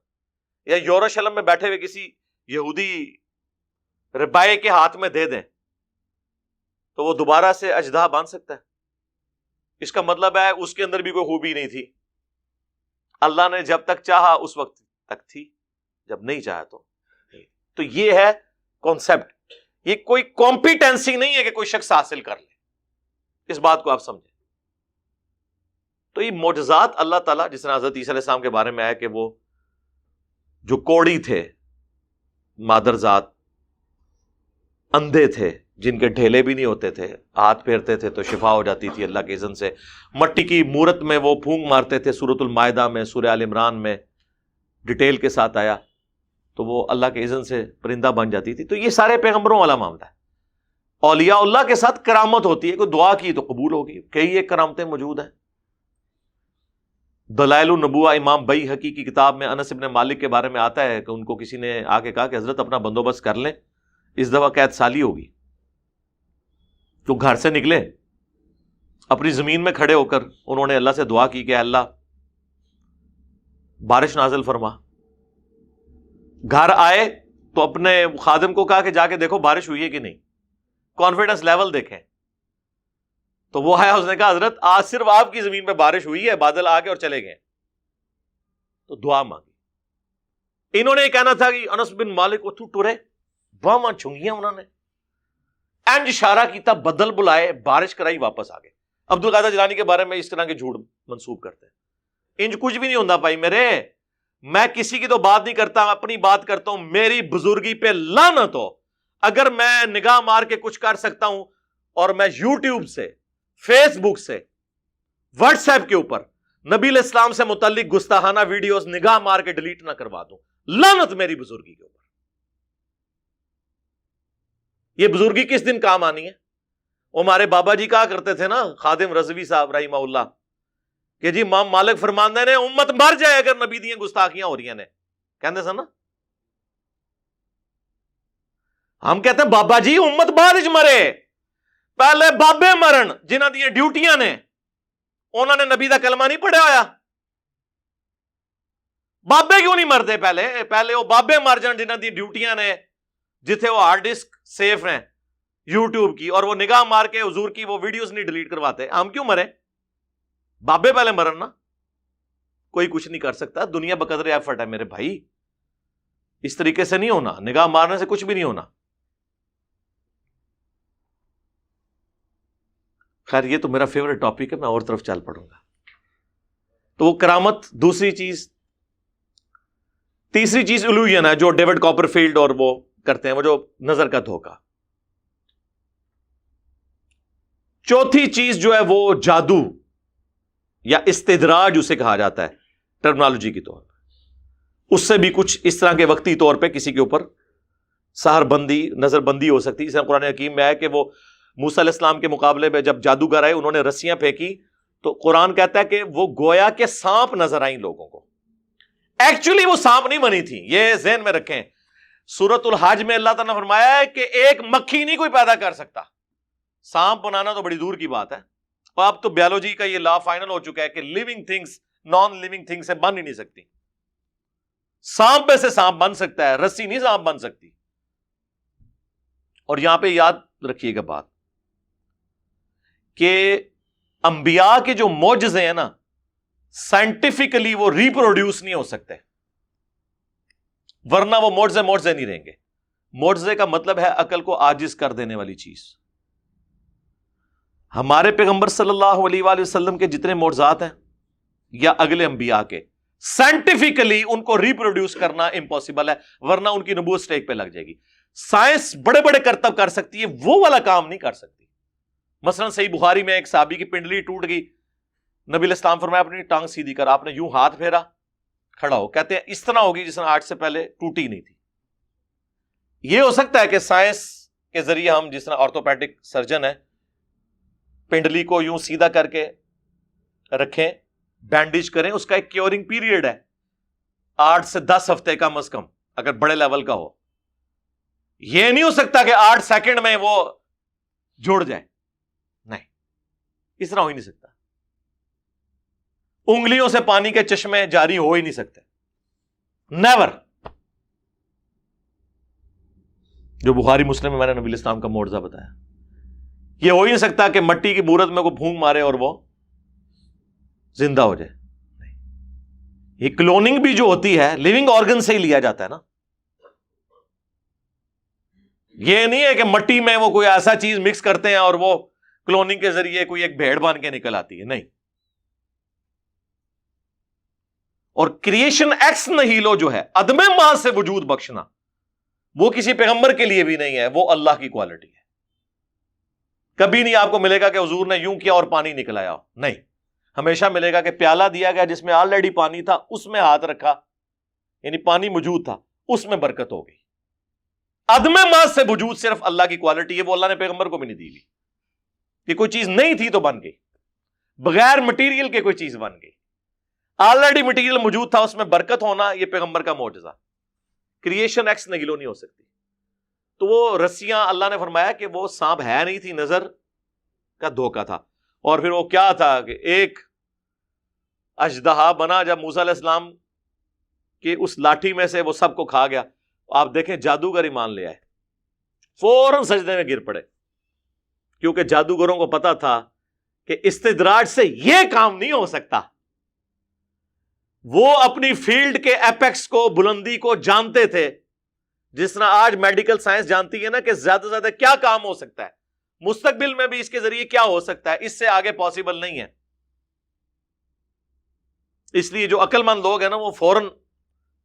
یا یروشلم میں بیٹھے ہوئے کسی یہودی ربائے کے ہاتھ میں دے دیں، تو وہ دوبارہ سے اژدہا باندھ سکتا ہے؟ اس کا مطلب ہے اس کے اندر بھی کوئی خوبی نہیں تھی۔ اللہ نے جب تک چاہا اس وقت تک تھی، جب نہیں چاہا تو نہیں۔ تو یہ ہے کانسیپٹ، یہ کوئی کمپیٹنسی نہیں ہے کہ کوئی شخص حاصل کر لے، اس بات کو آپ سمجھیں۔ تو یہ معجزات اللہ تعالیٰ، جس طرح حضرت عیسیٰ علیہ السلام کے بارے میں آیا کہ وہ جو کوڑی تھے، مادرزاد، اندھے تھے جن کے ڈھیلے بھی نہیں ہوتے تھے، ہاتھ پھیرتے تھے تو شفا ہو جاتی تھی اللہ کے اذن سے، مٹی کی مورت میں وہ پھونک مارتے تھے، سورۃ المائدہ میں، سورہ آل عمران میں ڈیٹیل کے ساتھ آیا، تو وہ اللہ کے اذن سے پرندہ بن جاتی تھی۔ تو یہ سارے پیغمبروں والا معاملہ ہے۔ اولیاء اللہ کے ساتھ کرامت ہوتی ہے، کوئی دعا کی تو قبول ہوگی، کئی ایک کرامتیں موجود ہیں۔ دلائل النبوہ امام بیہقی کی کتاب میں انس بن مالک کے بارے میں آتا ہے کہ ان کو کسی نے آ کے کہا کہ حضرت اپنا بندوبست کر لیں، اس دفعہ قید سالی ہوگی۔ تو گھر سے نکلے، اپنی زمین میں کھڑے ہو کر انہوں نے اللہ سے دعا کی کہ اللہ بارش نازل فرما۔ گھر آئے تو اپنے خادم کو کہا کہ جا کے دیکھو بارش ہوئی ہے کہ نہیں، کانفیڈنس لیول دیکھیں۔ تو وہ ہے، اس نے کہا حضرت آج صرف آپ کی زمین پہ بارش ہوئی ہے، بادل آ گئے اور چلے گئے۔ تو دعا مانگی۔ انہوں نے یہ کہنا تھا کہ انس بن مالک اتھو ٹرے، باہماں چھنگیاں انہوں نے، انج اشارہ کیتا، بدل بلائے، بارش کرائی، واپس آ گئے۔ عبد القادر جیلانی کے بارے میں اس طرح کے جھوٹ منسوب کرتے ہیں۔ انج کچھ بھی نہیں ہوتا بھائی میرے، میں کسی کی تو بات نہیں کرتا، اپنی بات کرتا ہوں۔ میری بزرگی پہ لعنت ہو اگر میں نگاہ مار کے کچھ کر سکتا ہوں اور میں یوٹیوب سے، فیس بک سے، واٹس ایپ کے اوپر نبی علیہ السلام سے متعلق گستاخانہ ویڈیوز نگاہ مار کے ڈیلیٹ نہ کروا دوں، لعنت میری بزرگی کے اوپر۔ یہ بزرگی کس دن کام آنی ہے؟ وہ ہمارے بابا جی کہا کرتے تھے نا، خادم رضوی صاحب رحمہ اللہ، کہ جی امام مالک فرماندے نے امت مر جائے اگر نبی دیاں گستاخیاں ہو رہی ہیں نے، کہندے سن نا۔ ہم کہتے ہیں بابا جی امت بعد وچ مرے، پہلے بابے مرن جنہاں دی ڈیوٹیاں نے، انہوں نے نبی دا کلمہ نہیں پڑھیا ہویا۔ بابے کیوں نہیں مرتے؟ پہلے وہ بابے مر جان جنہاں دی ڈیوٹیاں نے، جتھے وہ ہارڈ ڈسک سیف ہیں یوٹیوب کی، اور وہ نگاہ مار کے حضور کی وہ ویڈیوز نہیں ڈیلیٹ کرواتے۔ ہم کیوں مرے؟ بابے پہلے مرن نا۔ کوئی کچھ نہیں کر سکتا، دنیا بقدر ایفرٹ ہے میرے بھائی، اس طریقے سے نہیں ہونا، نگاہ مارنے سے کچھ بھی نہیں ہونا۔ خیر یہ تو میرا فیورٹ ٹاپک ہے، میں اور طرف چل پڑوں گا۔ تو وہ کرامت دوسری چیز۔ تیسری چیز الوہین ہے جو ڈیوڈ کاپر فیلڈ اور وہ کرتے ہیں، وہ جو نظر کا دھوکہ۔ چوتھی چیز جو ہے وہ جادو یا استدراج اسے کہا جاتا ہے ٹرمنالوجی کی طور پر۔ اس سے بھی کچھ اس طرح کے وقتی طور پہ کسی کے اوپر سحر بندی، نظر بندی ہو سکتی ہے۔ جیسے قرآن حکیم میں آیا کہ وہ موسیٰ علیہ السلام کے مقابلے میں جب جادوگر آئے انہوں نے رسیاں پھینکی تو قرآن کہتا ہے کہ وہ گویا کے سانپ نظر آئیں لوگوں کو، ایکچولی وہ سانپ نہیں بنی تھی، یہ ذہن میں رکھیں۔ سورۃ الحج میں اللہ تعالیٰ نے فرمایا ہے کہ ایک مکھی نہیں کوئی پیدا کر سکتا، سانپ بنانا تو بڑی دور کی بات ہے۔ اور اب تو بیولوجی کا یہ لا فائنل ہو چکا ہے کہ living things non living thing سے بن ہی نہیں سکتی. سانپ میں سے سانپ بن سکتا ہے, رسی نہیں سانپ بن سکتی. اور یہاں پہ یاد رکھیے گا بات کہ انبیاء کے جو معجزے ہیں نا, سائنٹیفکلی وہ ریپروڈیوس نہیں ہو سکتے, ورنہ وہ معجزے نہیں رہیں گے. معجزے کا مطلب ہے عقل کو عاجز کر دینے والی چیز. ہمارے پیغمبر صلی اللہ علیہ وآلہ وسلم کے جتنے معجزات ہیں یا اگلے انبیاء کے, سائنٹیفکلی ان کو ریپروڈیوس کرنا امپاسبل ہے, ورنہ ان کی نبوت سٹیک پہ لگ جائے گی. سائنس بڑے بڑے کرتب کر سکتی ہے, وہ والا کام نہیں کر سکتی. مثلا صحیح بخاری میں ایک صحابی کی پنڈلی ٹوٹ گئی, نبی علیہ السلام فرمایا اپنی ٹانگ سیدھی کر, آپ نے یوں ہاتھ پھیرا, کھڑا ہو, کہتے ہیں اس طرح ہوگی جس طرح آج سے پہلے ٹوٹی نہیں تھی. یہ ہو سکتا ہے کہ سائنس کے ذریعے ہم جس طرح آرتھوپیڈک سرجن ہے پنڈلی کو یوں سیدھا کر کے رکھیں, بینڈیج کریں, اس کا ایک کیورنگ پیریڈ ہے 8 سے 10 ہفتے کم از کم اگر بڑے لیول کا ہو. یہ نہیں ہو سکتا کہ 8 سیکنڈ میں وہ جڑ جائے, نہیں, اس طرح ہو ہی نہیں سکتا. انگلیوں سے پانی کے چشمے جاری ہو ہی نہیں سکتے, نیور. جو بخاری مسلم میں میں نے نبی علیہ السلام کا معجزہ بتایا, یہ ہو ہی نہیں سکتا کہ مٹی کی بورت میں کوئی پھونک مارے اور وہ زندہ ہو جائے. یہ کلوننگ بھی جو ہوتی ہے لیونگ آرگن سے ہی لیا جاتا ہے نا. یہ نہیں ہے کہ مٹی میں وہ کوئی ایسا چیز مکس کرتے ہیں اور وہ کلوننگ کے ذریعے کوئی ایک بھیڑ بن کے نکل آتی ہے, نہیں. اور کریشن ایکس نہیلو جو ہے, عدم ماں سے وجود بخشنا, وہ کسی پیغمبر کے لیے بھی نہیں ہے, وہ اللہ کی کوالٹی ہے. کبھی نہیں آپ کو ملے گا کہ حضور نے یوں کیا اور پانی نکل آیا, نہیں. ہمیشہ ملے گا کہ پیالہ دیا گیا جس میں آلریڈی پانی تھا, اس میں ہاتھ رکھا, یعنی پانی موجود تھا, اس میں برکت ہو گئی. عدم ماں سے وجود صرف اللہ کی کوالٹی ہے, وہ اللہ نے پیغمبر کو بھی نہیں دی ہوئی. کہ کوئی چیز نہیں تھی تو بن گئی, بغیر مٹیریل کے کوئی چیز بن گئی. آلریڈی مٹیریل موجود تھا, اس میں برکت ہونا, یہ پیغمبر کا معجزہ. کریشن ایکس نہیلو نہیں ہو سکتی. تو وہ رسیاں اللہ نے فرمایا کہ وہ سانپ ہے نہیں تھی, نظر کا دھوکہ تھا. اور پھر وہ کیا تھا کہ ایک اژدہا بنا جب موسیٰ علیہ السلام کی اس لاٹھی میں سے وہ سب کو کھا گیا. آپ دیکھیں جادوگر ایمان لے آئے, فوراً سجدے میں گر پڑے, کیونکہ جادوگروں کو پتا تھا کہ استدراج سے یہ کام نہیں ہو سکتا. وہ اپنی فیلڈ کے ایپیکس کو, بلندی کو جانتے تھے, جس طرح آج میڈیکل سائنس جانتی ہے نا کہ زیادہ سے زیادہ کیا کام ہو سکتا ہے, مستقبل میں بھی اس کے ذریعے کیا ہو سکتا ہے, اس سے آگے پاسبل نہیں ہے. اس لیے جو عقل مند لوگ ہیں نا وہ فوراً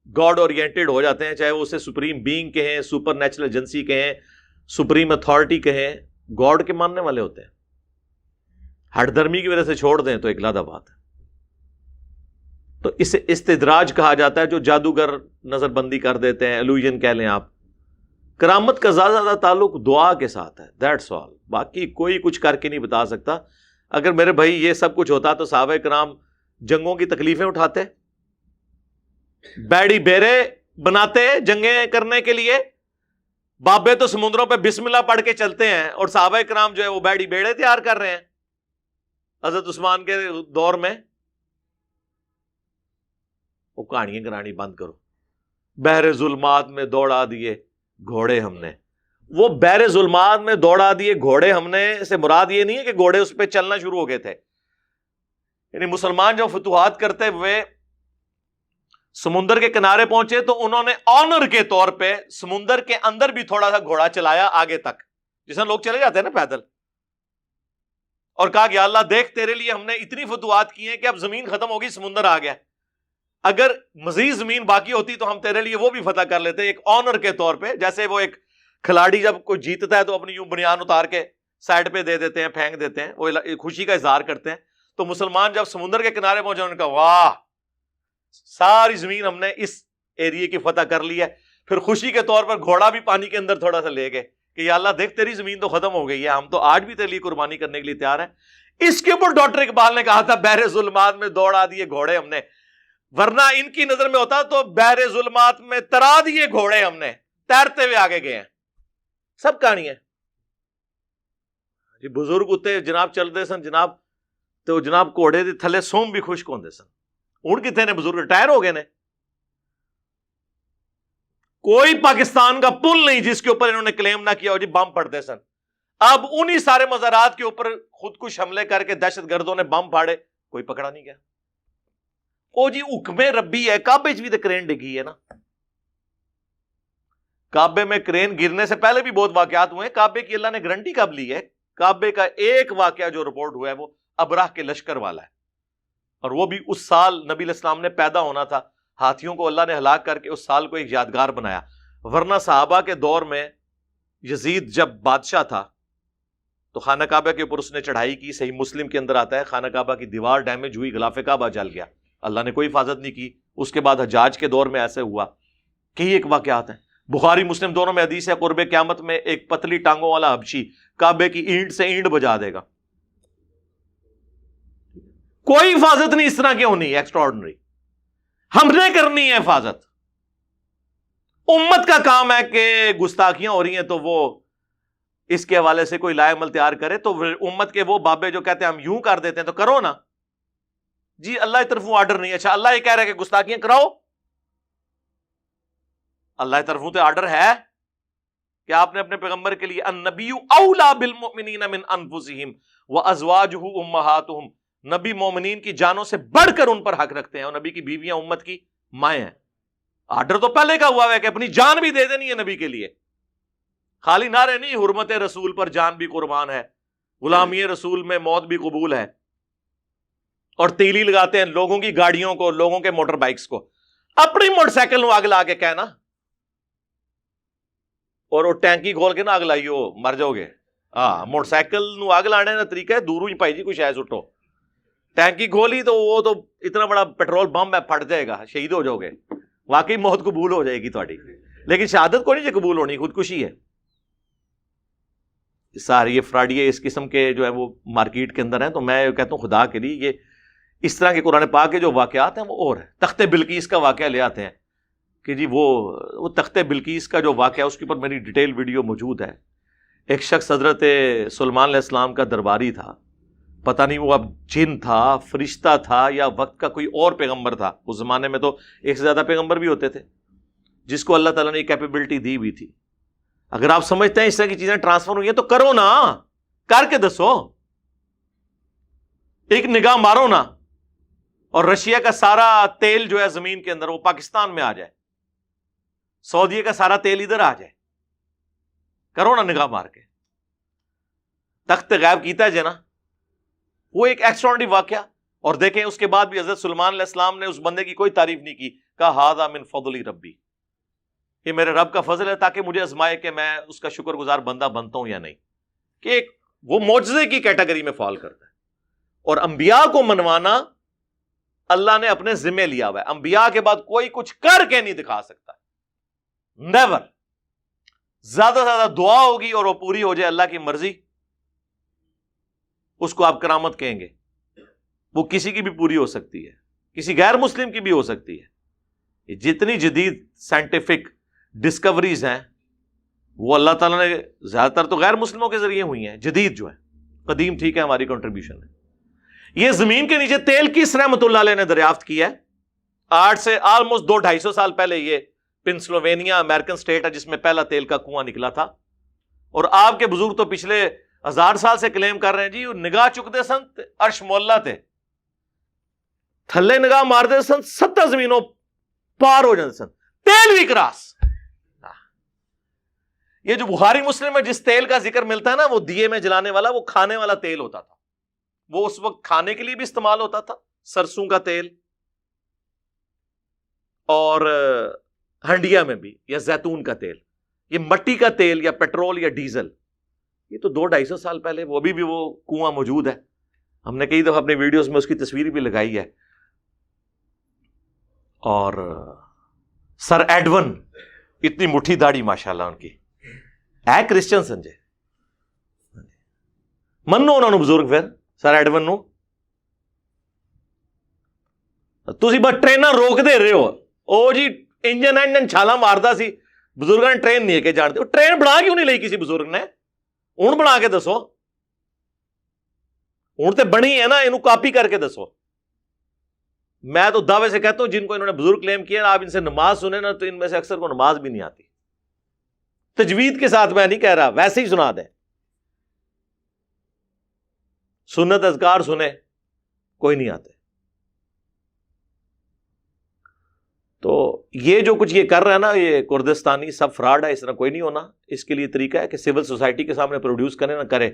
گاڈ اورینٹڈ ہو جاتے ہیں, چاہے وہ اسے سپریم بینگ کہیں, سپر نیچرل ایجنسی کہیں, سپریم اتھارٹی کہیں, گاڈ کے ماننے والے ہوتے ہیں. ہٹ دھرمی کی وجہ سے چھوڑ دیں تو ایک علیحدہ بات ہے. تو اسے استدراج کہا جاتا ہے, جو جادوگر نظر بندی کر دیتے ہیں, الوژن کہہ لیں آپ. کرامت کا زیادہ تعلق دعا کے ساتھ ہے, دیٹس آل. باقی کوئی کچھ کر کے نہیں بتا سکتا. اگر میرے بھائی یہ سب کچھ ہوتا تو صحابہ کرام جنگوں کی تکلیفیں اٹھاتے, بیڑی بیرے بناتے جنگیں کرنے کے لیے. بابے تو سمندروں پہ بسم اللہ پڑھ کے چلتے ہیں, اور صحابہ کرام جو ہے وہ بیڑی بیڑے تیار کر رہے ہیں حضرت عثمان کے دور میں. وہ کہانیاں کرانی بند کرو. بحر ظلمات میں دوڑا دیے گھوڑے ہم نے. وہ بحر ظلمات میں دوڑا دیے گھوڑے ہم نے سے مراد یہ نہیں ہے کہ گھوڑے اس پہ چلنا شروع ہو گئے تھے. یعنی مسلمان جو فتوحات کرتے ہوئے سمندر کے کنارے پہنچے تو انہوں نے آنر کے طور پہ سمندر کے اندر بھی تھوڑا سا گھوڑا چلایا آگے تک, جس میں لوگ چلے جاتے ہیں نا پیدل, اور کہا کہ اللہ دیکھ تیرے لیے ہم نے اتنی فتوحات کی ہیں کہ اب زمین ختم ہوگی, سمندر آ گیا. اگر مزید زمین باقی ہوتی تو ہم تیرے لیے وہ بھی فتح کر لیتے, ایک آنر کے طور پہ. جیسے وہ ایک کھلاڑی جب کوئی جیتتا ہے تو اپنی یوں بنیان اتار کے سائڈ پہ دے دیتے ہیں, پھینک دیتے ہیں, وہ خوشی کا اظہار کرتے ہیں. تو مسلمان جب سمندر کے کنارے پہنچے انہوں نے کہا واہ ساری زمین ہم نے اس ایریے کی فتح کر لی ہے. پھر خوشی کے طور پر گھوڑا بھی پانی کے اندر تھوڑا سا لے گئے کہ یا اللہ دیکھ تیری زمین تو ختم ہو گئی ہے, ہم تو آج بھی تیرے لیے قربانی کرنے کے لیے تیار ہیں. اس کے اوپر ڈاکٹر اقبال نے کہا تھا بحر ظلمات میں دوڑا دیے گھوڑے ہم نے, ورنہ ان کی نظر میں ہوتا تو بحر ظلمات میں ترا دیے گھوڑے ہم نے, تیرتے ہوئے آگے گئے ہیں. سب کہانی ہے جی. بزرگ اتنے جناب چلتے سن جناب, تو جناب گھوڑے دے تھلے سوم بھی خشک ہوندے سن. اونٹ کتنے نے بزرگ؟ ریٹائر ہو گئے نے. کوئی پاکستان کا پل نہیں جس کے اوپر انہوں نے کلیم نہ کیا ہو جی بم پڑتے سن. اب انہی سارے مزارات کے اوپر خودکش حملے کر کے دہشت گردوں نے بم پھاڑے, کوئی پکڑا نہیں گیا. او جی حکم ربی ہے. کعبے بھی تو کرین ڈگی ہے نا. کعبے میں کرین گرنے سے پہلے بھی بہت واقعات ہوئے ہیں. کعبے کی اللہ نے گارنٹی کب لی ہے؟ کعبے کا ایک واقعہ جو رپورٹ ہوا ہے وہ ابراہ کے لشکر والا ہے, اور وہ بھی اس سال نبی علیہ السلام نے پیدا ہونا تھا. ہاتھیوں کو اللہ نے ہلاک کر کے اس سال کو ایک یادگار بنایا. ورنہ صحابہ کے دور میں یزید جب بادشاہ تھا تو خانہ کعبہ کے اوپر اس نے چڑھائی کی. صحیح مسلم کے اندر آتا ہے خانہ کعبہ کی دیوار ڈیمیج ہوئی, غلاف کعبہ جل گیا, اللہ نے کوئی حفاظت نہیں کی. اس کے بعد حجاج کے دور میں ایسے ہوا. کئی ایک واقعات ہیں, بخاری مسلم دونوں میں حدیث ہے, قرب قیامت میں ایک پتلی ٹانگوں والا حبشی کعبے کی اینٹ سے اینٹ بجا دے گا. کوئی حفاظت نہیں اس طرح کی ہونی ایکسٹراڈنری. ہم نے کرنی ہے حفاظت. امت کا کام ہے کہ گستاخیاں ہو رہی ہیں تو وہ اس کے حوالے سے کوئی لائے عمل تیار کرے. تو امت کے وہ بابے جو کہتے ہیں ہم یوں کر دیتے ہیں تو کرو نا جی. اللہ کی طرفوں آرڈر نہیں. اچھا اللہ یہ کہہ رہا ہے کہ گستاخیاں کراؤ. اللہ کی طرفوں تو آرڈر ہے کہ آپ نے اپنے پیغمبر کے لیے النبی اولا بالمؤمنین من انفسہم وازواجہ امہاتہم, نبی مومنین کی جانوں سے بڑھ کر ان پر حق رکھتے ہیں, اور نبی کی بیویاں امت کی مائیں ہیں. آرڈر تو پہلے کا ہوا ہے کہ اپنی جان بھی دے دینی ہے نبی کے لیے. خالی نعرے نہیں, حرمت رسول پر جان بھی قربان ہے, غلامی رسول میں موت بھی قبول ہے, اور تیلی لگاتے ہیں لوگوں کی گاڑیوں کو, لوگوں کے موٹر بائکس کو. اپنی موٹر سائیکل نو آگ لا کے کہنا, اور وہ ٹینکی کھول کے نہ آگ لائیو مر جاؤ گے. ہاں موٹر سائیکل نو آگ لانے کا طریقہ ہے دوروں ہی پائی جی کوئی شاید سٹو, ٹینکی کھولی تو وہ تو اتنا بڑا پیٹرول بم ہے پھٹ جائے گا, شہید ہو جاؤ گے. واقعی موت قبول ہو جائے گی تھوڑی, لیکن شہادت کو نہیں جو قبول ہونی, خودکشی ہے. سارے یہ فراڈیے اس قسم کے جو ہے وہ مارکیٹ کے اندر ہیں. تو میں کہتا ہوں خدا کے لیے یہ اس طرح کے قرآن پاک کے جو واقعات ہیں وہ اور ہیں. تخت بلقیس کا واقعہ لے آتے ہیں کہ جی وہ تخت بلقیس کا جو واقعہ اس کے اوپر میری ڈیٹیل ویڈیو موجود ہے. ایک شخص حضرت سلیمان علیہ السلام کا درباری تھا, پتہ نہیں وہ اب جن تھا, فرشتہ تھا, یا وقت کا کوئی اور پیغمبر تھا. اس زمانے میں تو ایک سے زیادہ پیغمبر بھی ہوتے تھے جس کو اللہ تعالیٰ نے کیپیبلٹی دی ہوئی تھی. اگر آپ سمجھتے ہیں اس طرح کی چیزیں ٹرانسفر ہوئی ہیں تو کرو نا, کر کے دسو, ایک نگاہ مارو نا, اور رشیا کا سارا تیل جو ہے زمین کے اندر وہ پاکستان میں آ جائے, سعودیہ کا سارا تیل ادھر آ جائے. کرو نا نگاہ مار کے. تخت غیب کیتا ہے جنا, وہ ایک ایکسٹراڈنری واقعہ. اور دیکھیں اس کے بعد بھی حضرت سلیمان علیہ السلام نے اس بندے کی کوئی تعریف نہیں کی, کہا ھذا من فضل ربی, یہ میرے رب کا فضل ہے تاکہ مجھے آزمائے کہ میں اس کا شکر گزار بندہ بنتا ہوں یا نہیں. کہ وہ معجزے کی کیٹیگری میں فال کرتا ہے. اور انبیاء کو منوانا اللہ نے اپنے ذمہ لیا ہوا ہے. انبیاء کے بعد کوئی کچھ کر کے نہیں دکھا سکتا, نیور. زیادہ سے زیادہ دعا ہوگی اور وہ پوری ہو جائے اللہ کی مرضی, اس کو آپ کرامت کہیں گے. وہ کسی کی بھی پوری ہو سکتی ہے, کسی غیر مسلم کی بھی ہو سکتی ہے. جتنی جدید سائنٹیفک ڈسکوریز ہیں وہ اللہ تعالیٰ نے زیادہ تر تو غیر مسلموں کے ذریعے ہوئی ہیں. جدید جو ہے, قدیم ٹھیک ہے ہماری کنٹریبیوشن ہے. یہ زمین کے نیچے تیل کس رحمت اللہ علیہ نے دریافت کیا ہے؟ 8 سے آلموسٹ 200-250 سال پہلے. یہ پنسلوینیا امریکن سٹیٹ ہے جس میں پہلا تیل کا کنواں نکلا تھا. اور آپ کے بزرگ تو پچھلے 1000 سال سے کلیم کر رہے ہیں جی نگاہ چکتے سن عرش مولا تھے, تھلے نگاہ مارتے سن 7 زمینوں پار ہو جاتے سن, تیل بھی کراس. یہ جو بخاری مسلم میں جس تیل کا ذکر ملتا ہے نا, وہ دیے میں جلانے والا, وہ کھانے والا تیل ہوتا تھا. وہ اس وقت کھانے کے لیے بھی استعمال ہوتا تھا, سرسوں کا تیل, اور ہنڈیا میں بھی, یا زیتون کا تیل. یہ مٹی کا تیل یا پیٹرول یا ڈیزل, یہ تو 200-250 سال پہلے وہ بھی وہ کنواں موجود ہے. ہم نے کئی دفعہ اپنے ویڈیوز میں اس کی تصویر بھی لگائی ہے. اور سر ایڈون, اتنی مٹھی داڑھی ماشاءاللہ ان کی, ہے کرسچن سنجے منو انہوں نے بزرگ. پھر سر ایڈون نو تسی بس ٹریناں روک دے رہے ہو, او جی انجن چھالا ماردا سی, بزرگاں نے ٹرین نہیں ہے کہ جانتے. ٹرین بنا کیوں نہیں لئی کسی بزرگ نے؟ ہوں بنا کے دسو, ہوں تے بنی ہے نا, اینو کاپی کر کے دسو. میں تو دعوے سے کہتا ہوں جن کو انہوں نے بزرگ کلیم کیا آپ ان سے نماز سنیں نا تو ان میں سے اکثر کو نماز بھی نہیں آتی. تجوید کے ساتھ میں نہیں کہہ رہا, ویسے ہی سنا دیں. سنت اذکار سنیں, کوئی نہیں آتے. تو یہ جو کچھ یہ کر رہا ہے نا یہ کردستانی, سب فراڈ ہے, اس طرح کوئی نہیں ہونا. اس کے لیے طریقہ ہے کہ سول سوسائٹی کے سامنے پروڈیوس کرے نہ کرے,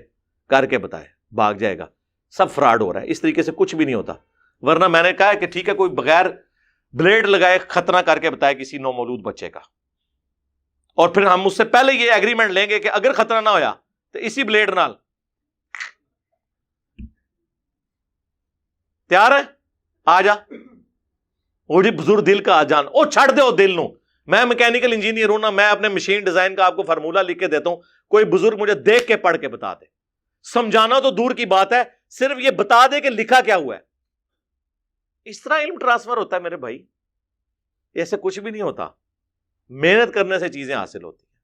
کر کے بتائے, بھاگ جائے گا. سب فراڈ ہو رہا ہے, اس طریقے سے کچھ بھی نہیں ہوتا. ورنہ میں نے کہا کہ ٹھیک ہے کوئی بغیر بلیڈ لگائے ختنہ کر کے بتائے کسی نومولود بچے کا, اور پھر ہم اس سے پہلے یہ ایگریمنٹ لیں گے کہ اگر ختنہ نہ ہویا تو اسی بلیڈ نال. تیار ہے؟ آ جا. وہ جی بزرگ دل کا آ جان, او چھڑ دے دل نو. میں میکینیکل انجینئر ہوں نا, میں اپنے مشین ڈیزائن کا آپ کو فارمولا لکھ کے دیتا ہوں, کوئی بزرگ مجھے دیکھ کے پڑھ کے بتا دے. سمجھانا تو دور کی بات ہے, صرف یہ بتا دے کہ لکھا کیا ہوا ہے. اس طرح علم ٹرانسفر ہوتا ہے میرے بھائی, ایسے کچھ بھی نہیں ہوتا. محنت کرنے سے چیزیں حاصل ہوتی ہیں.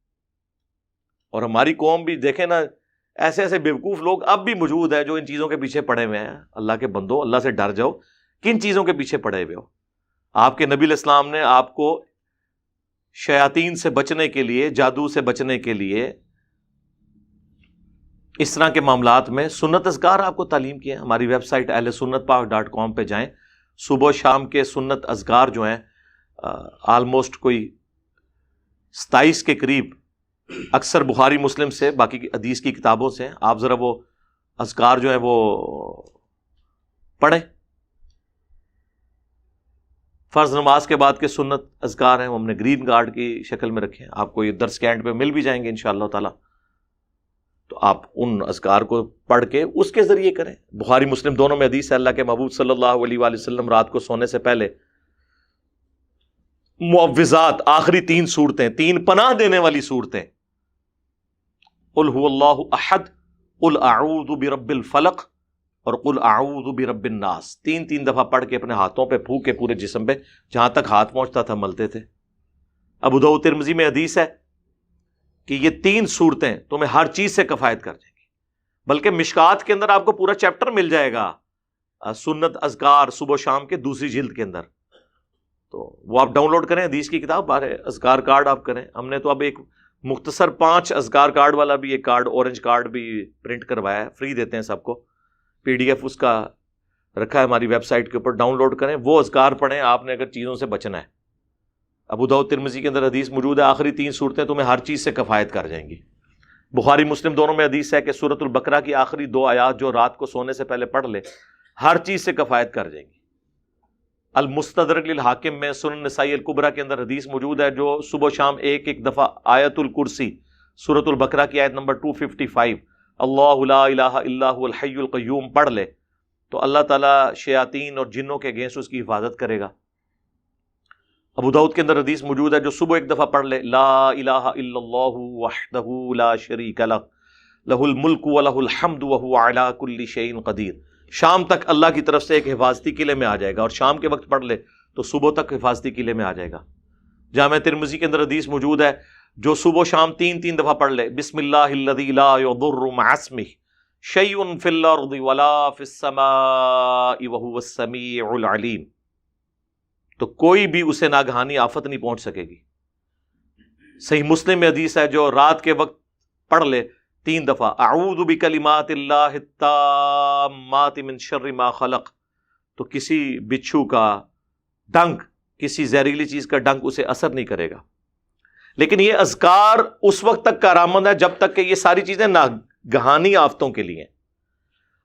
اور ہماری قوم بھی دیکھیں نا, ایسے ایسے بیوقوف لوگ اب بھی موجود ہیں جو ان چیزوں کے پیچھے پڑے ہوئے ہیں. اللہ کے بندو, اللہ سے ڈر جاؤ. کن چیزوں کے پیچھے پڑے ہوئے ہو؟ آپ کے نبی علیہ السلام نے آپ کو شیاطین سے بچنے کے لیے, جادو سے بچنے کے لیے, اس طرح کے معاملات میں سنت اذکار آپ کو تعلیم کی ہے. ہماری ویب سائٹ ahlsunnatpak.com پہ جائیں. صبح و شام کے سنت اذکار جو ہیں آلموسٹ کوئی 27 کے قریب, اکثر بخاری مسلم سے, باقی کی حدیث کی کتابوں سے. آپ ذرا وہ اذکار جو ہیں وہ پڑھیں. فرض نماز کے بعد کے سنت اذکار ہیں, وہ ہم نے گرین کارڈ کی شکل میں رکھے ہیں, آپ کو یہ درس کینٹ پہ مل بھی جائیں گے انشاءاللہ تعالی. تو آپ ان اذکار کو پڑھ کے اس کے ذریعے کریں. بخاری مسلم دونوں میں حدیث ہے, اللہ کے محبوب صلی اللہ علیہ وآلہ وسلم رات کو سونے سے پہلے معوذات, آخری 3 صورتیں, 3 پناہ دینے والی صورتیں, قل هو اللہ احد, قل اعوذ برب الفلق اور قل اعوذ برب الناس, 3 دفعہ پڑھ کے اپنے ہاتھوں پہ پھونک کے پورے جسم پہ جہاں تک ہاتھ پہنچتا تھا ملتے تھے. ابو داؤد ترمذی میں حدیث ہے کہ یہ 3 صورتیں تمہیں ہر چیز سے کفایت کر جائیں گی. بلکہ مشکات کے اندر آپ کو پورا چیپٹر مل جائے گا سنت اذکار صبح و شام کے 2 جلد کے اندر. تو وہ آپ ڈاؤن لوڈ کریں, حدیث کی کتاب بارے اذکار کارڈ آپ کریں. ہم نے تو اب ایک مختصر 5 اذکار کارڈ والا بھی ایک کارڈ, اورنج کارڈ بھی پرنٹ کروایا ہے, فری دیتے ہیں سب کو. PDF اس کا رکھا ہے ہماری ویب سائٹ کے اوپر, ڈاؤن لوڈ کریں, وہ اذکار پڑھیں آپ نے اگر چیزوں سے بچنا ہے. ابو داؤد ترمذی کے اندر حدیث موجود ہے, آخری 3 صورتیں تمہیں ہر چیز سے کفایت کر جائیں گی. بخاری مسلم دونوں میں حدیث ہے کہ سورۃ البقرہ کی آخری 2 آیات جو رات کو سونے سے پہلے پڑھ لے ہر چیز سے کفایت کر جائیں گی. المستدرک للحاکم میں سنن نسائی الکبریٰ کے اندر حدیث موجود ہے جو صبح و شام ایک دفعہ آیت الکرسی سورۃ البقرہ کی آیت نمبر 255 اللہ لا الہ الا هو الحی القیوم پڑھ لے تو اللہ تعالیٰ شیاطین اور جنوں کے اگینسٹ اس کی حفاظت کرے گا. ابو داؤد کے اندر حدیث موجود ہے جو صبح ایک دفعہ پڑھ لے لا الہ الا اللہ وحدہ لا شریک لہ لہ الملک ولہ الحمد وہو علی کل شیء قدیر, شام تک اللہ کی طرف سے ایک حفاظتی قلعے میں آ جائے گا, اور شام کے وقت پڑھ لے تو صبح تک حفاظتی قلعے میں آ جائے گا. جامع ترمذی کے اندر حدیث موجود ہے جو صبح و شام 3 دفعہ پڑھ لے بسم اللہ الذی لا یضر مع اسمہ شیء فی الارض ولا فی السماء وہو السمیع العلیم, تو کوئی بھی اسے ناگہانی آفت نہیں پہنچ سکے گی. صحیح مسلم میں حدیث ہے جو رات کے وقت پڑھ لے 3 دفعہ اعوذ بکلمات اللہ التامات من شر ما خلق, تو کسی بچھو کا ڈنک, کسی زہریلی چیز کا ڈنک اسے اثر نہیں کرے گا. لیکن یہ اذکار اس وقت تک کارآمد ہے جب تک کہ یہ ساری چیزیں ناگہانی آفتوں کے لیے.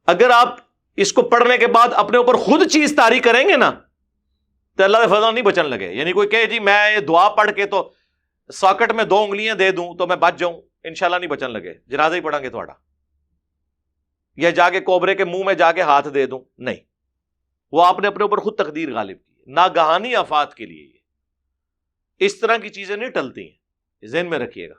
اگر آپ اس کو پڑھنے کے بعد اپنے اوپر خود چیز طاری کریں گے نا تو اللہ کے فضل نہیں بچن لگے. یعنی کوئی کہے جی میں یہ دعا پڑھ کے تو ساکٹ میں 2 انگلیاں دے دوں تو میں بچ جاؤں, انشاءاللہ نہیں بچن لگے, جنازہ ہی پڑھیں گے تھوڑا, یا جا کے کوبرے کے منہ میں جا کے ہاتھ دے دوں, نہیں, وہ آپ نے اپنے اوپر خود تقدیر غالب کی. ناگہانی آفات کے لیے اس طرح کی چیزیں نہیں ٹلتی ہیں, ذہن میں رکھیے گا.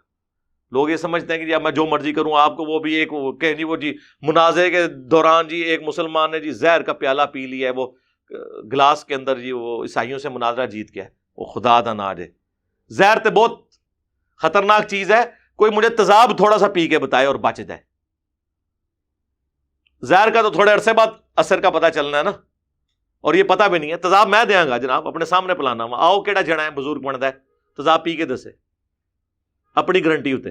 لوگ یہ سمجھتے ہیں کہ جی میں جو مرضی کروں آپ کو, وہ بھی ایک کہ جی وہ جی مناظرے کے دوران جی ایک مسلمان نے جی زہر کا پیالہ پی لیا ہے, وہ گلاس کے اندر جی وہ عیسائیوں سے مناظرہ جیت گیا ہے, وہ خدا دا نہ دے. زہر تو بہت خطرناک چیز ہے, کوئی مجھے تیزاب تھوڑا سا پی کے بتائے اور بچ جائے. زہر کا تو تھوڑے عرصے بعد اثر کا پتہ چلنا ہے نا, اور یہ پتہ بھی نہیں ہے. تیزاب میں دیاں گا جناب اپنے سامنے پلانا وا آؤ کیڑا جنا ہے بزرگ بنتا ہے تیزاب پی کے دسے اپنی گارنٹی ہوتے.